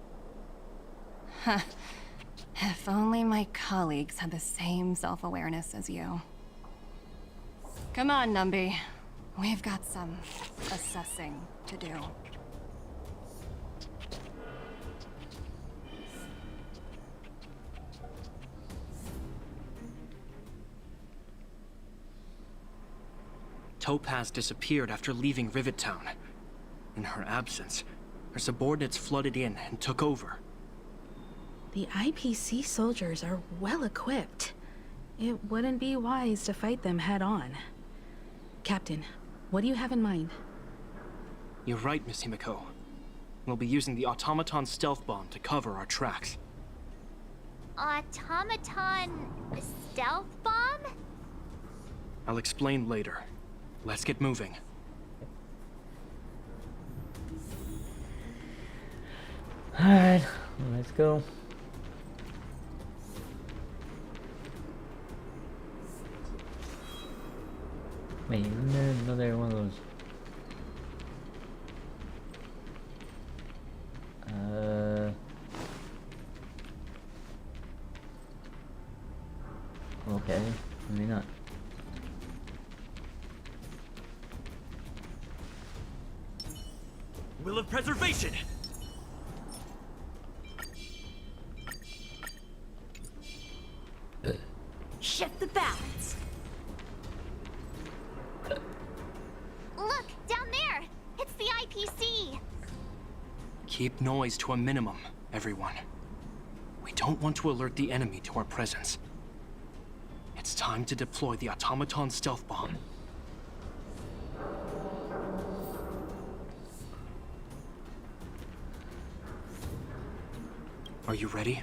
Speaker 4: Huh. If only my colleagues had the same self-awareness as you. Come on, Numby. We've got some assessing to do.
Speaker 14: Topaz disappeared after leaving Rivet Town. In her absence, her subordinates flooded in and took over.
Speaker 16: The IPC soldiers are well equipped. It wouldn't be wise to fight them head on. Captain, what do you have in mind?
Speaker 14: You're right, Miss Himiko. We'll be using the automaton stealth bomb to cover our tracks.
Speaker 2: Automaton stealth bomb?
Speaker 14: I'll explain later. Let's get moving.
Speaker 3: Alright, let's go. Wait, another one of those. Okay, maybe not.
Speaker 13: Will of preservation!
Speaker 5: shift the balance.
Speaker 2: Look, down there! It's the IPC!
Speaker 14: Keep noise to a minimum, everyone. We don't want to alert the enemy to our presence. It's time to deploy the automaton stealth bomb. Are you ready?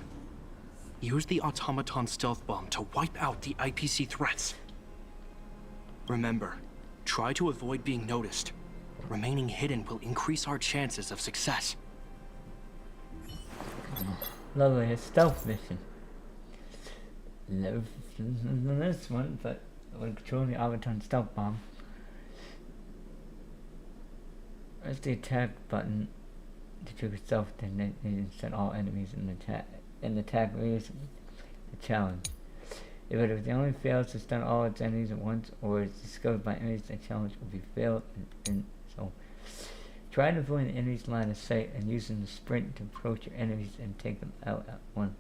Speaker 14: Use the automaton stealth bomb to wipe out the IPC threats. Remember, try to avoid being noticed. Remaining hidden will increase our chances of success.
Speaker 3: Lovely, a stealth mission. Never done this one, but we're controlling the automaton stealth bomb. Press the attack button to trigger stealth and set all enemies in the attack radius the challenge. If it only fails to stun all its enemies at once, or is discovered by enemies, the challenge will be failed. And so, try to avoid the enemy's line of sight and using the sprint to approach your enemies and take them out at once.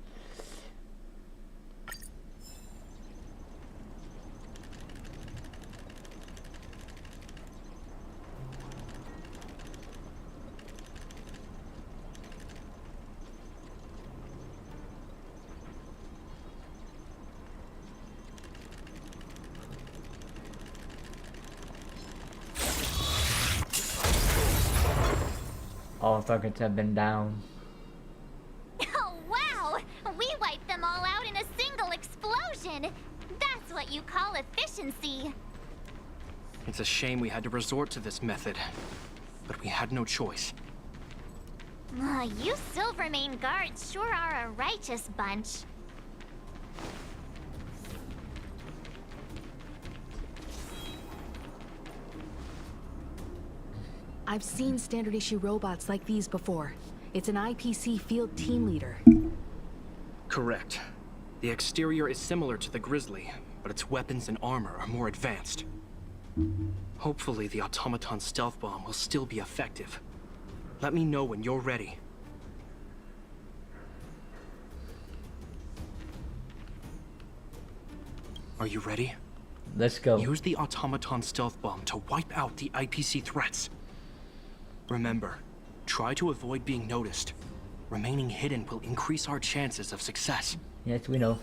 Speaker 3: All targets have been down.
Speaker 2: Oh, wow! We wiped them all out in a single explosion! That's what you call efficiency!
Speaker 14: It's a shame we had to resort to this method, but we had no choice.
Speaker 2: You Silvermane guards sure are a righteous bunch.
Speaker 16: I've seen standard issue robots like these before. It's an IPC field team leader.
Speaker 14: Correct. The exterior is similar to the Grizzly, but its weapons and armor are more advanced. Hopefully the automaton stealth bomb will still be effective. Let me know when you're ready. Are you ready?
Speaker 3: Let's go.
Speaker 14: Use the automaton stealth bomb to wipe out the IPC threats. Remember, try to avoid being noticed. Remaining hidden will increase our chances of success.
Speaker 3: Yes, we know.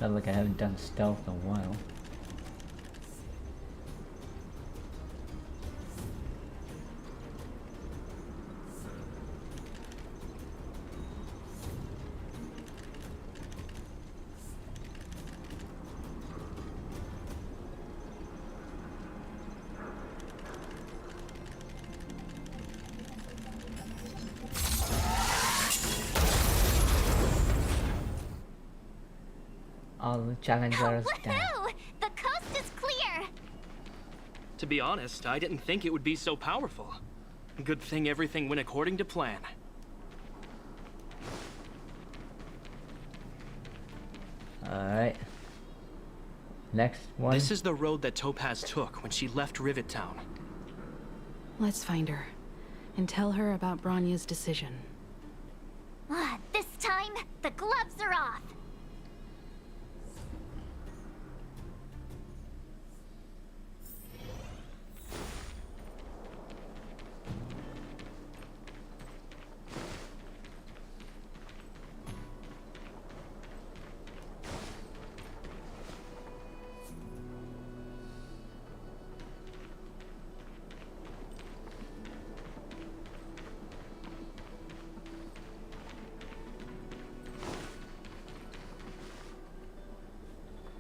Speaker 3: Not like I haven't done stealth in a while. All the challengers down.
Speaker 2: Woohoo! The coast is clear!
Speaker 14: To be honest, I didn't think it would be so powerful. Good thing everything went according to plan.
Speaker 3: Alright. Next one.
Speaker 14: This is the road that Topaz took when she left Rivet Town.
Speaker 16: Let's find her and tell her about Bronya's decision.
Speaker 2: This time, the gloves are off!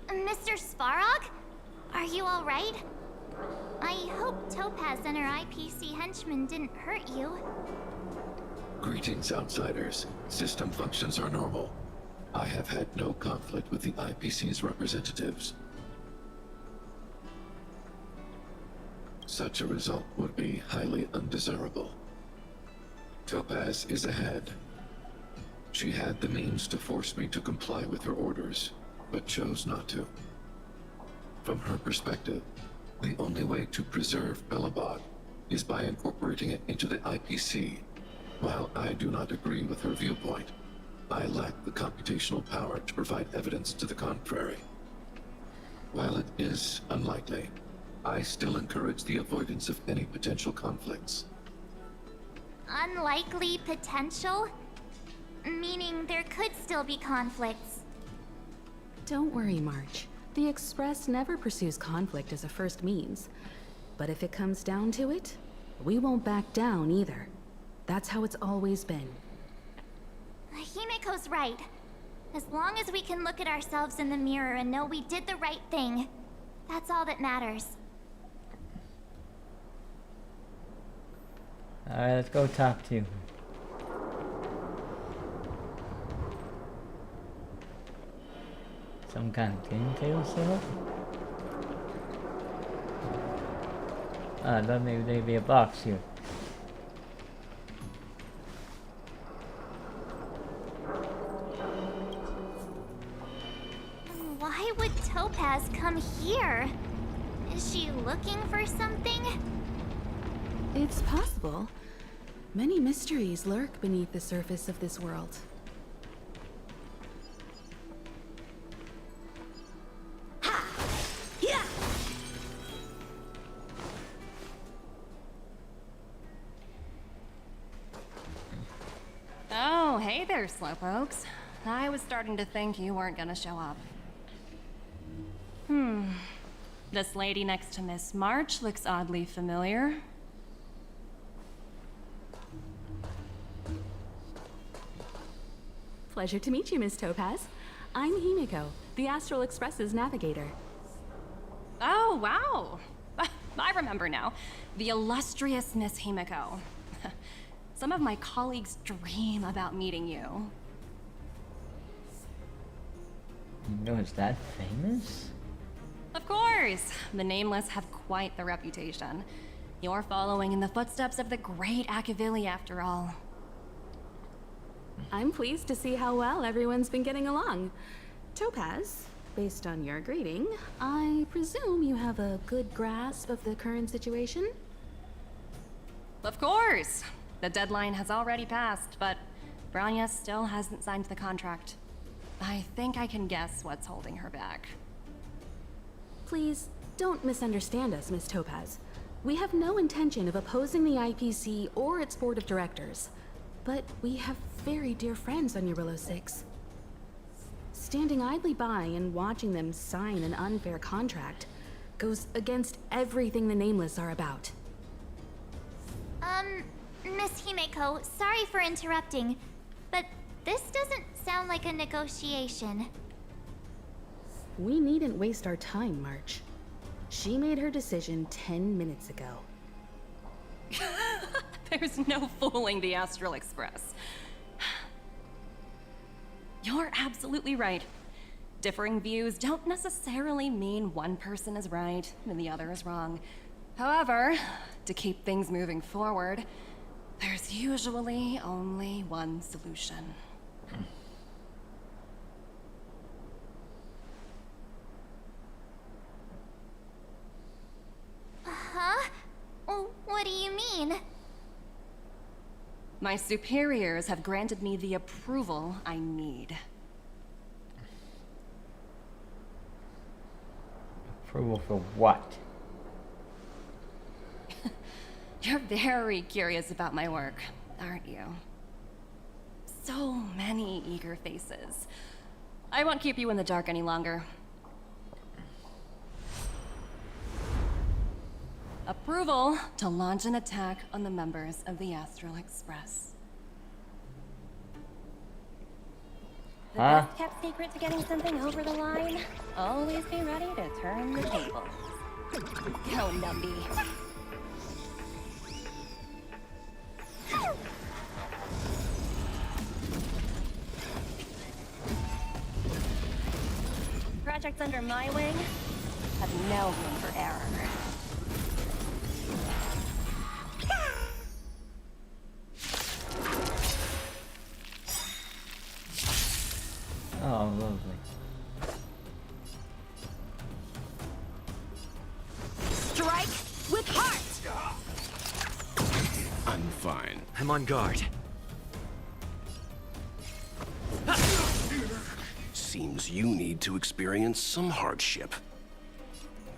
Speaker 2: Mr. Svarog? Are you alright? I hope Topaz and her IPC henchmen didn't hurt you.
Speaker 15: Greetings, outsiders. System functions are normal. I have had no conflict with the IPC's representatives. Such a result would be highly undesirable. Topaz is ahead. She had the means to force me to comply with her orders, but chose not to. From her perspective, the only way to preserve Belobog is by incorporating it into the IPC. While I do not agree with her viewpoint, I lack the computational power to provide evidence to the contrary. While it is unlikely, I still encourage the avoidance of any potential conflicts.
Speaker 2: Unlikely potential? Meaning there could still be conflicts.
Speaker 16: Don't worry, March. The Express never pursues conflict as a first means. But if it comes down to it, we won't back down either. That's how it's always been.
Speaker 2: Himiko's right. As long as we can look at ourselves in the mirror and know we did the right thing, that's all that matters.
Speaker 3: Alright, let's go talk to him. Some kind of game table set up? I thought maybe there'd be a box here.
Speaker 2: Why would Topaz come here? Is she looking for something?
Speaker 16: It's possible. Many mysteries lurk beneath the surface of this world.
Speaker 4: Oh, hey there, slowpokes. I was starting to think you weren't gonna show up. This lady next to Miss March looks oddly familiar.
Speaker 16: Pleasure to meet you, Miss Topaz. I'm Himiko, the Astral Express's navigator.
Speaker 4: Oh, wow. I remember now. The illustrious Miss Himiko. Some of my colleagues dream about meeting you.
Speaker 3: No, is that famous?
Speaker 4: Of course! The Nameless have quite the reputation. You're following in the footsteps of the great Akavili, after all.
Speaker 16: I'm pleased to see how well everyone's been getting along. Topaz, based on your greeting, I presume you have a good grasp of the current situation?
Speaker 4: Of course! The deadline has already passed, but Branya still hasn't signed the contract. I think I can guess what's holding her back.
Speaker 16: Please, don't misunderstand us, Miss Topaz. We have no intention of opposing the IPC or its board of directors. But we have very dear friends on Eurillo 6. Standing idly by and watching them sign an unfair contract goes against everything the Nameless are about.
Speaker 2: Miss Himeko, sorry for interrupting, but this doesn't sound like a negotiation.
Speaker 16: We needn't waste our time, March. She made her decision 10 minutes ago.
Speaker 4: There's no fooling the Astral Express. You're absolutely right. Differing views don't necessarily mean one person is right and the other is wrong. However, to keep things moving forward, there's usually only one solution.
Speaker 2: Huh? What do you mean?
Speaker 4: My superiors have granted me the approval I need.
Speaker 3: Approval for what?
Speaker 4: You're very curious about my work, aren't you? So many eager faces. I won't keep you in the dark any longer. Approval to launch an attack on the members of the Astral Express.
Speaker 12: The best kept secret to getting something over the line? Always be ready to turn the tables.
Speaker 4: Go, Numby.
Speaker 12: Projects under my wing have no room for error.
Speaker 3: Oh, lovely.
Speaker 5: Strike with heart!
Speaker 6: I'm fine.
Speaker 7: I'm on guard.
Speaker 6: Perhaps you need to experience some hardship.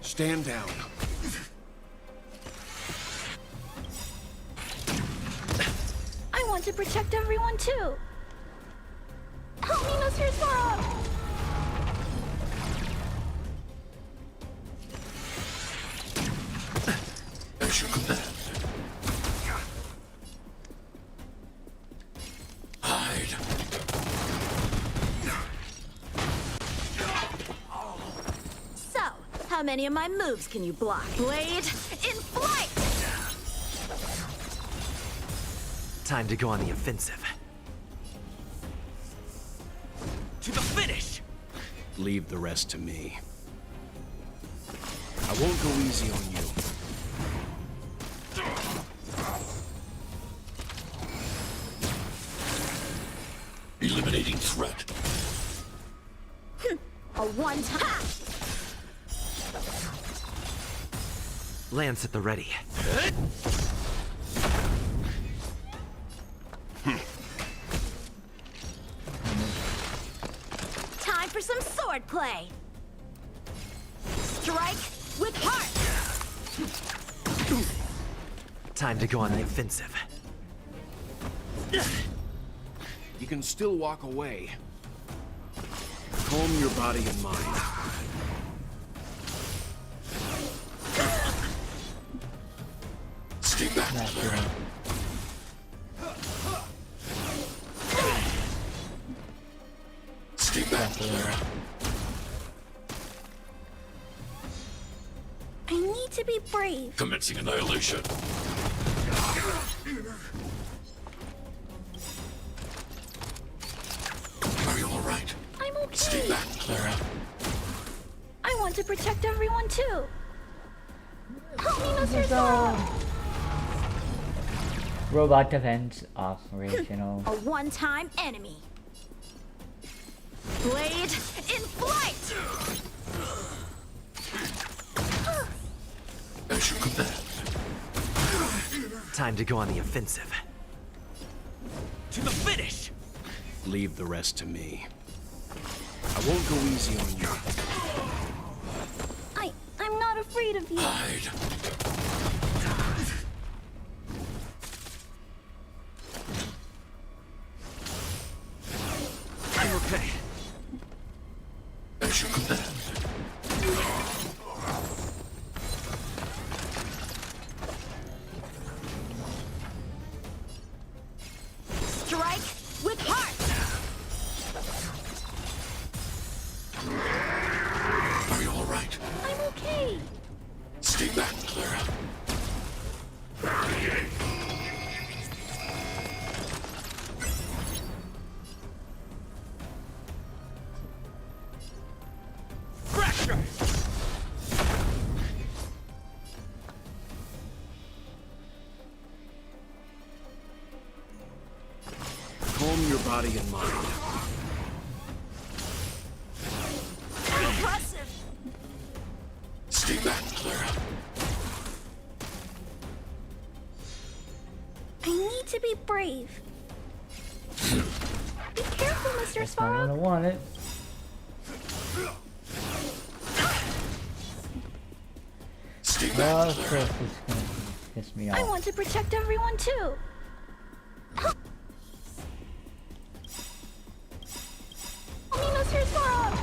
Speaker 6: Stand down.
Speaker 12: I want to protect everyone too. Help me, Mr. Sora!
Speaker 15: As you command. Hide.
Speaker 5: So, how many of my moves can you block? Blade in flight!
Speaker 17: Time to go on the offensive.
Speaker 6: To the finish! Leave the rest to me. I won't go easy on you.
Speaker 15: Eliminating threat.
Speaker 5: A one-time.
Speaker 17: Lance at the ready.
Speaker 5: Time for some sword play. Strike with heart.
Speaker 17: Time to go on the offensive.
Speaker 6: You can still walk away. Calm your body and mind.
Speaker 15: Stay back, Clara. Stay back, Clara.
Speaker 12: I need to be brave.
Speaker 15: Commencing annihilation. Are you alright?
Speaker 12: I'm okay.
Speaker 15: Stay back, Clara.
Speaker 12: I want to protect everyone too. Help me, Mr. Sora!
Speaker 3: Robot defense operational.
Speaker 5: A one-time enemy. Blade in flight!
Speaker 15: As you command.
Speaker 17: Time to go on the offensive.
Speaker 6: To the finish! Leave the rest to me. I won't go easy on you.
Speaker 12: I'm not afraid of you.
Speaker 15: Hide.
Speaker 17: I'm okay.
Speaker 15: As you command.
Speaker 5: Strike with heart!
Speaker 15: Are you alright?
Speaker 12: I'm okay.
Speaker 15: Stay back, Clara.
Speaker 6: Fracture! Calm your body and mind.
Speaker 5: Impressive!
Speaker 15: Stay back, Clara.
Speaker 12: I need to be brave. Be careful, Mr.
Speaker 3: That's not what I
Speaker 12: Sparrow.
Speaker 3: wanted.
Speaker 15: Stay back,
Speaker 3: Well, of
Speaker 15: Clara.
Speaker 3: course, this is gonna piss me
Speaker 12: I
Speaker 3: off.
Speaker 12: want to protect everyone too. Help me, Mr. Sparrow.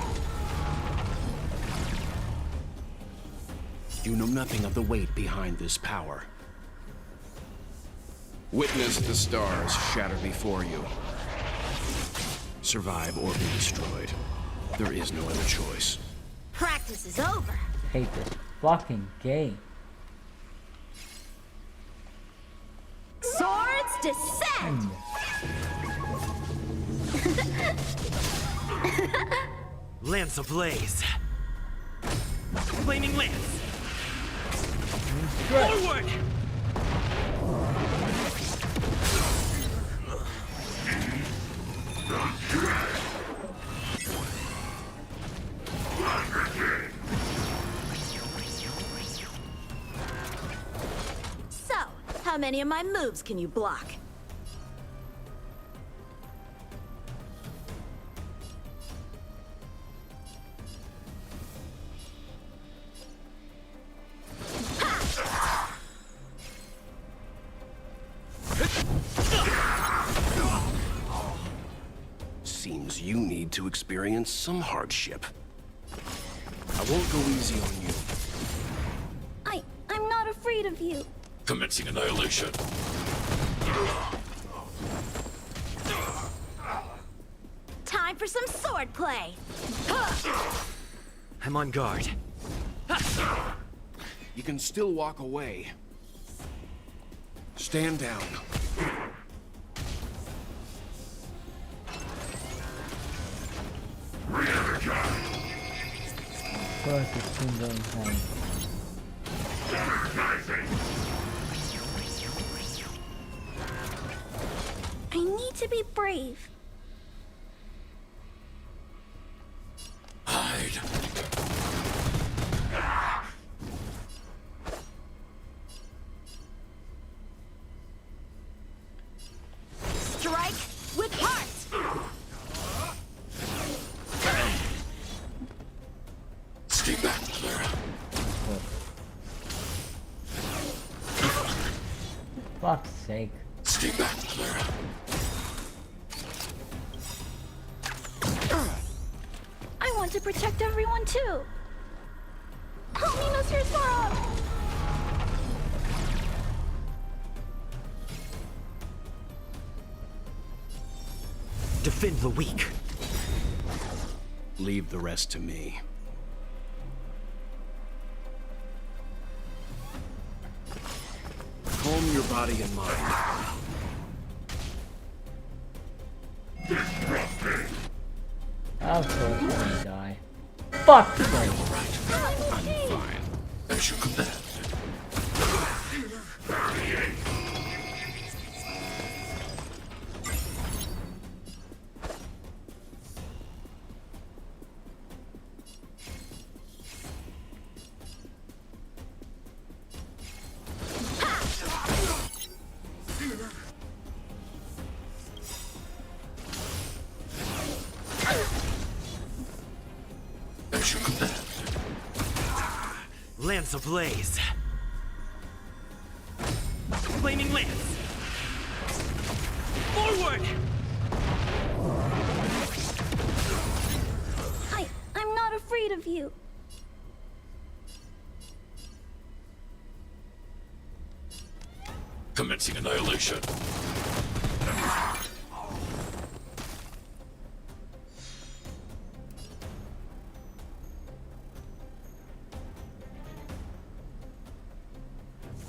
Speaker 6: You know nothing of the weight behind this power. Witness the stars shatter before you. Survive or be destroyed. There is no other choice.
Speaker 5: Practice is over.
Speaker 3: Hate this fucking game.
Speaker 5: Swords descend!
Speaker 17: Lance ablaze. Flaming lance. Forward!
Speaker 5: So, how many of my moves can you block?
Speaker 6: to experience some hardship. I won't go easy on you.
Speaker 12: I'm not afraid of you.
Speaker 15: Commencing annihilation.
Speaker 5: Time for some sword play.
Speaker 17: I'm on guard.
Speaker 6: You can still walk away. Stand down.
Speaker 12: I need to be brave.
Speaker 15: Hide.
Speaker 5: Strike with heart.
Speaker 15: Stay back, Clara.
Speaker 3: Fuck's sake.
Speaker 15: Stay back, Clara.
Speaker 12: I want to protect everyone too. Help me, Mr. Sora!
Speaker 17: Defend the weak.
Speaker 6: Leave the rest to me. Calm your body and mind.
Speaker 3: Of course I'm gonna die. Fuck!
Speaker 15: I'm fine. As you command. As you command.
Speaker 17: Lance ablaze. Flaming lance. Forward!
Speaker 12: I'm not afraid of you.
Speaker 15: Commencing annihilation.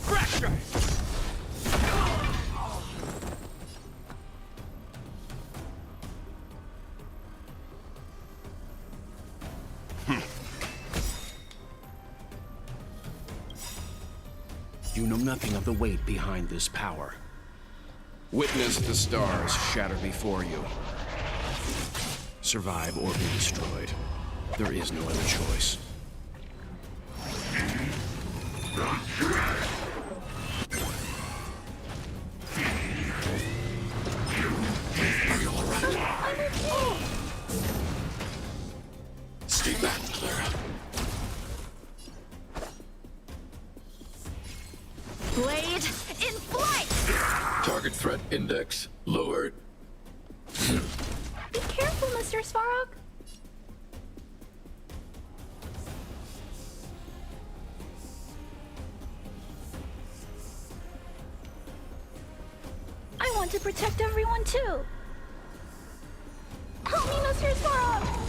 Speaker 17: Fracture!
Speaker 6: You know nothing of the weight behind this power. Witness the stars shatter before you. Survive or be destroyed. There is no other choice.
Speaker 15: Are you alright? Stay back, Clara.
Speaker 5: Blade in flight.
Speaker 15: Target threat index lowered.
Speaker 12: Be careful, Mr. Svarog. I want to protect everyone too. Help me, Mr. Svarog.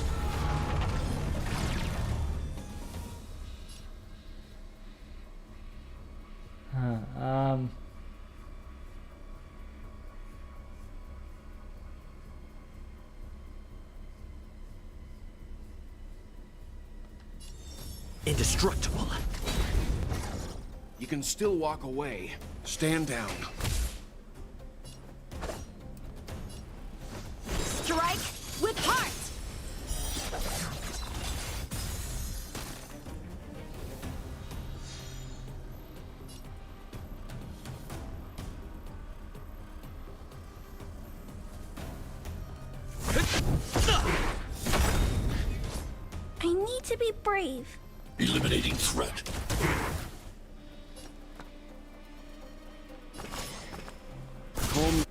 Speaker 17: Indestructible.
Speaker 6: You can still walk away. Stand down.
Speaker 5: Strike with heart.
Speaker 12: I need to be brave.
Speaker 15: Eliminating threat.
Speaker 6: Calm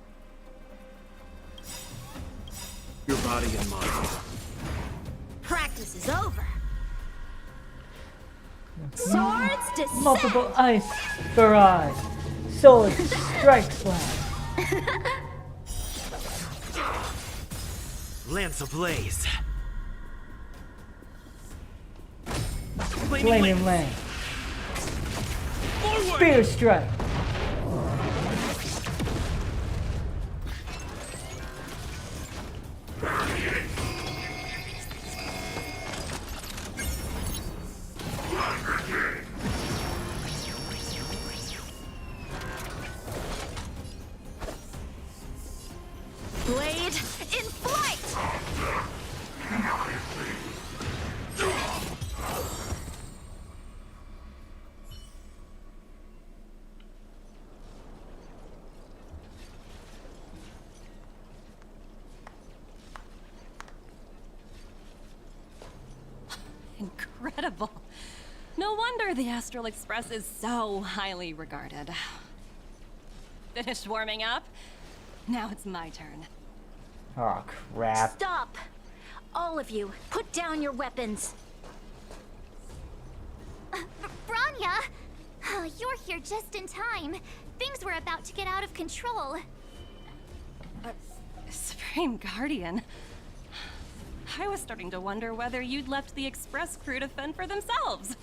Speaker 6: your body and mind.
Speaker 5: over. Swords descend.
Speaker 3: Multiple ice barrage. Sword strike slash.
Speaker 17: Lance ablaze.
Speaker 3: Flaming lance.
Speaker 17: Forward.
Speaker 3: Spear strike.
Speaker 5: Blade in flight.
Speaker 4: Incredible. No wonder the Astral Express is so highly regarded. Finished warming up? Now it's my turn.
Speaker 3: Oh crap.
Speaker 1: Stop! All of you, put down your weapons.
Speaker 2: Branya! You're here just in time. Things were about to get out of control.
Speaker 4: Supreme Guardian. I was starting to wonder whether you'd left the Express crew to fend for themselves.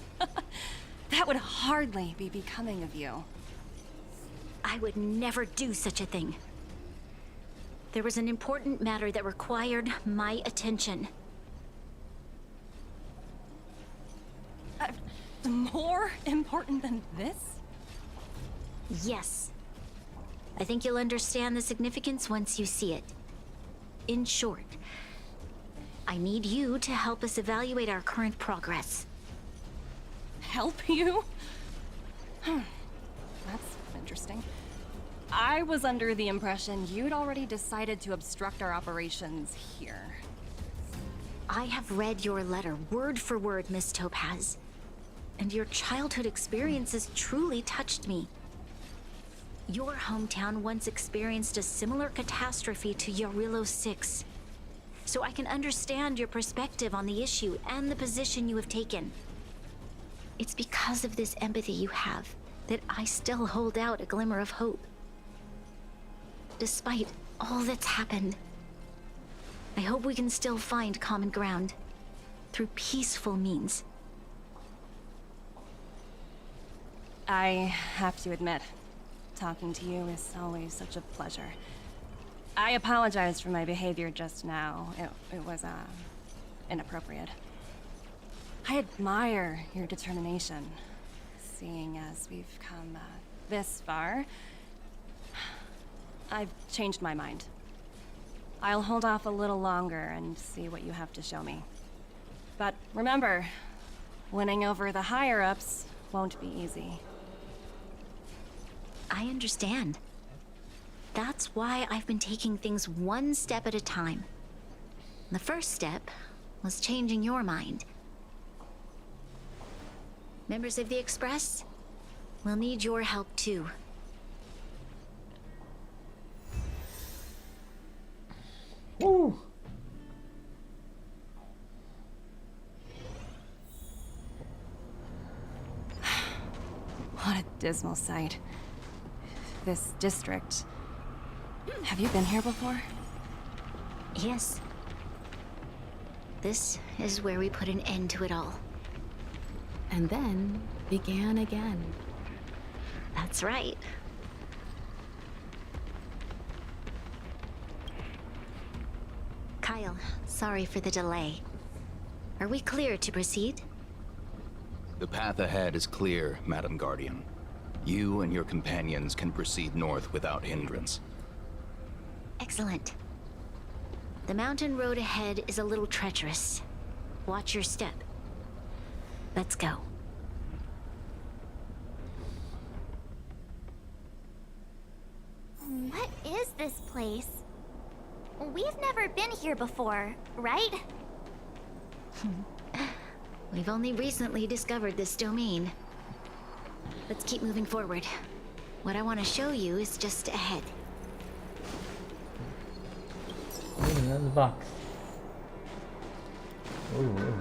Speaker 4: That would hardly be becoming of you.
Speaker 1: I would never do such a thing. There was an important matter that required my attention.
Speaker 4: More important than this?
Speaker 1: Yes. I think you'll understand the significance once you see it. In short, I need you to help us evaluate our current progress.
Speaker 4: Help you? That's interesting. I was under the impression you'd already decided to obstruct our operations here.
Speaker 1: I have read your letter word for word, Miss Topaz. And your childhood experiences truly touched me. Your hometown once experienced a similar catastrophe to Yarillo 6. So I can understand your perspective on the issue and the position you have taken. It's because of this empathy you have that I still hold out a glimmer of hope. Despite all that's happened, I hope we can still find common ground through peaceful means.
Speaker 4: I have to admit, talking to you is always such a pleasure. I apologize for my behavior just now. It was, inappropriate. I admire your determination, seeing as we've come, this far. I've changed my mind. I'll hold off a little longer and see what you have to show me. But remember, winning over the higher-ups won't be easy.
Speaker 1: I understand. That's why I've been taking things one step at a time. The first step was changing your mind. Members of the Express, we'll need your help too.
Speaker 3: Woo!
Speaker 4: What a dismal sight. This district. Have you been here before?
Speaker 1: Yes. This is where we put an end to it all.
Speaker 16: And then began again.
Speaker 1: That's right. Kyle, sorry for the delay. Are we clear to proceed?
Speaker 18: The path ahead is clear, Madam Guardian. You and your companions can proceed north without hindrance.
Speaker 1: Excellent. The mountain road ahead is a little treacherous. Watch your step. Let's go.
Speaker 2: What is this place? We've never been here before, right?
Speaker 1: We've only recently discovered this domain. Let's keep moving forward. What I want to show you is just ahead.
Speaker 3: Ooh, another box. Ooh, ooh.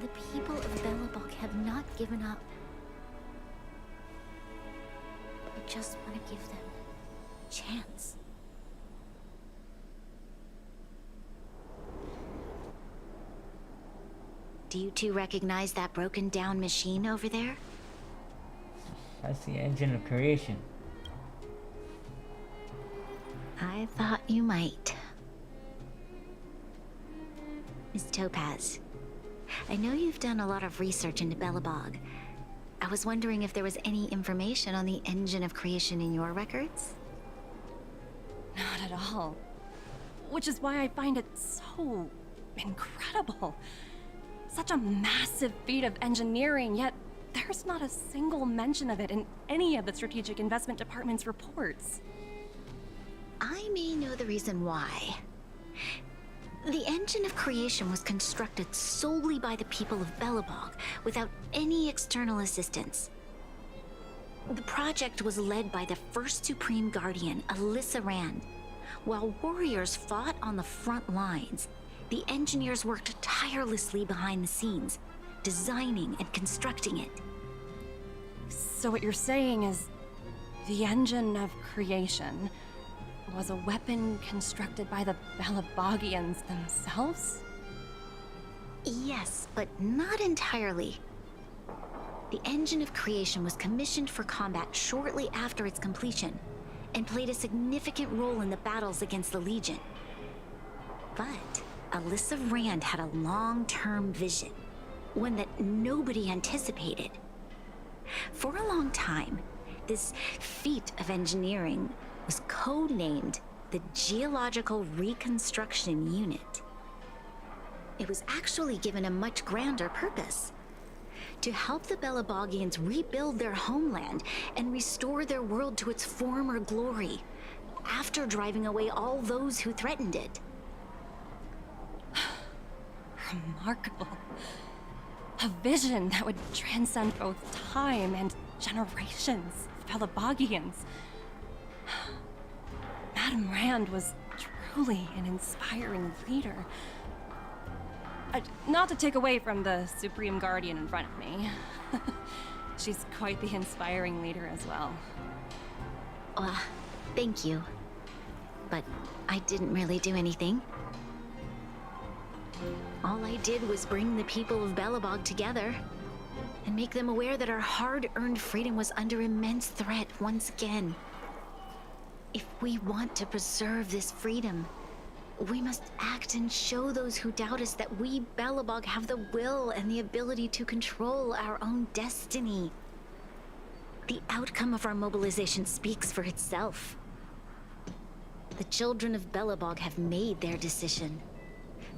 Speaker 1: The people of Belobog have not given up. I just want to give them a chance. Do you two recognize that broken down machine over there?
Speaker 3: That's the engine of creation.
Speaker 1: I thought you might. Miss Topaz, I know you've done a lot of research into Belobog. I was wondering if there was any information on the engine of creation in your records?
Speaker 4: Not at all. Which is why I find it so incredible. Such a massive feat of engineering, yet there's not a single mention of it in any of the Strategic Investment Department's reports.
Speaker 1: I may know the reason why. The engine of creation was constructed solely by the people of Belobog, without any external assistance. The project was led by the first Supreme Guardian, Alyssa Rand. While warriors fought on the front lines, the engineers worked tirelessly behind the scenes, designing and constructing it.
Speaker 4: So what you're saying is, the engine of creation was a weapon constructed by the Belabogians themselves?
Speaker 1: Yes, but not entirely. The engine of creation was commissioned for combat shortly after its completion, and played a significant role in the battles against the Legion. But Alyssa Rand had a long-term vision, one that nobody anticipated. For a long time, this feat of engineering was codenamed the Geological Reconstruction Unit. It was actually given a much grander purpose: to help the Belabogians rebuild their homeland and restore their world to its former glory, after driving away all those who threatened it.
Speaker 4: Remarkable. A vision that would transcend both time and generations of Belabogians. Madame Rand was truly an inspiring leader. Not to take away from the Supreme Guardian in front of me. She's quite the inspiring leader as well.
Speaker 1: Thank you. But I didn't really do anything. All I did was bring the people of Belobog together and make them aware that our hard-earned freedom was under immense threat once again. If we want to preserve this freedom, we must act and show those who doubt us that we Belobog have the will and the ability to control our own destiny. The outcome of our mobilization speaks for itself. The children of Belobog have made their decision.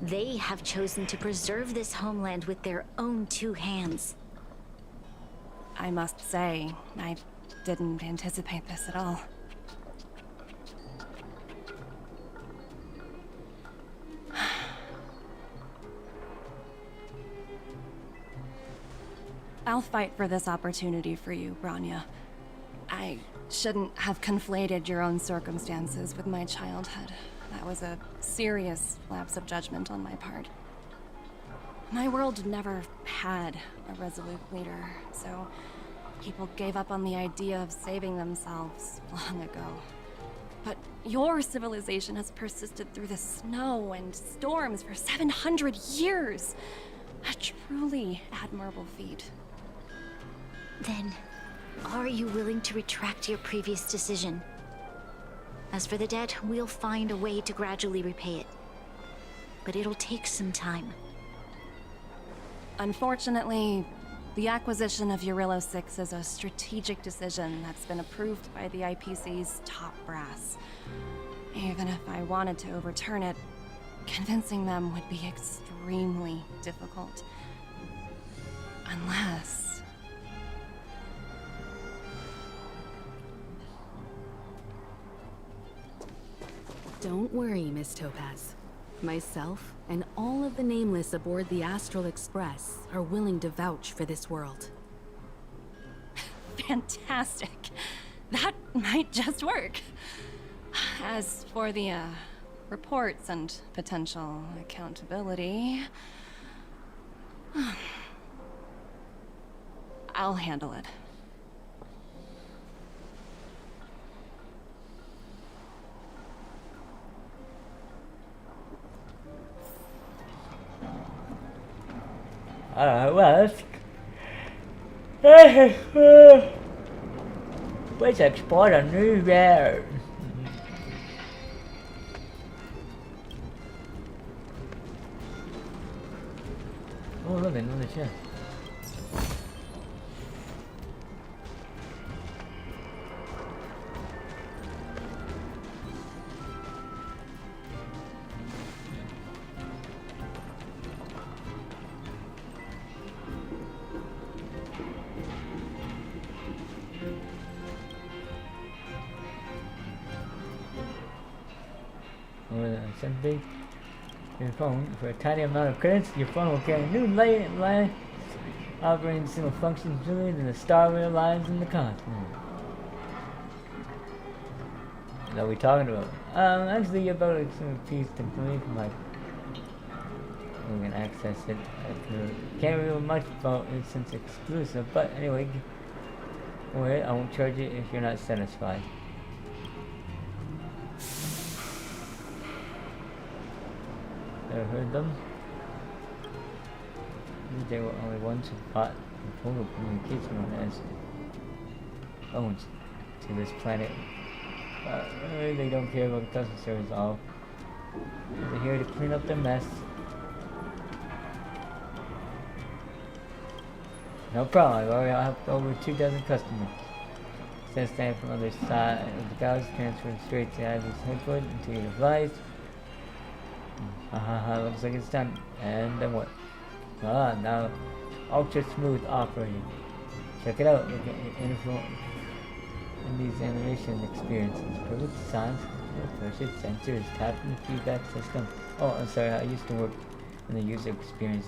Speaker 1: They have chosen to preserve this homeland with their own two hands.
Speaker 4: I must say, I didn't anticipate this at all. I'll fight for this opportunity for you, Branya. I shouldn't have conflated your own circumstances with my childhood. That was a serious lapse of judgment on my part. My world never had a resolute leader, so people gave up on the idea of saving themselves long ago. But your civilization has persisted through the snow and storms for 700 years. A truly admirable feat.
Speaker 1: Then, are you willing to retract your previous decision? As for the debt, we'll find a way to gradually repay it. But it'll take some time.
Speaker 4: Unfortunately, the acquisition of Urilla 6 is a strategic decision that's been approved by the IPC's top brass. Even if I wanted to overturn it, convincing them would be extremely difficult. Unless...
Speaker 16: Don't worry, Miss Topaz. Myself and all of the Nameless aboard the Astral Express are willing to vouch for this world.
Speaker 4: Fantastic. That might just work. As for the, reports and potential accountability... I'll handle it.
Speaker 3: Alright, well, let's explore a new world. Oh, look, another chest. Simply your phone for a tiny amount of credits. Your phone will carry new line operating single function fluid than the Star Rail lines in the cosmos. What are we talking about? Actually, you're about some piece to complete from like we can access it. I can't reveal much about it since it's exclusive, but anyway, wait, I won't charge you if you're not satisfied. Ever heard them? They were only ones who bought the total communication on as owns to this planet. Really, they don't care about the customer service at all. They're here to clean up their mess. No problem, I've already helped over 2 dozen customers. Since then, from the other side of the galaxy, transferred straight to Ivy's headquarters into your device. Looks like it's done. And then what? Now ultra smooth operating. Check it out. Look at info in these animation experiences. Perfect science. Perfect sensor is tapped in the feedback system. Oh, I'm sorry. I used to work in the user experience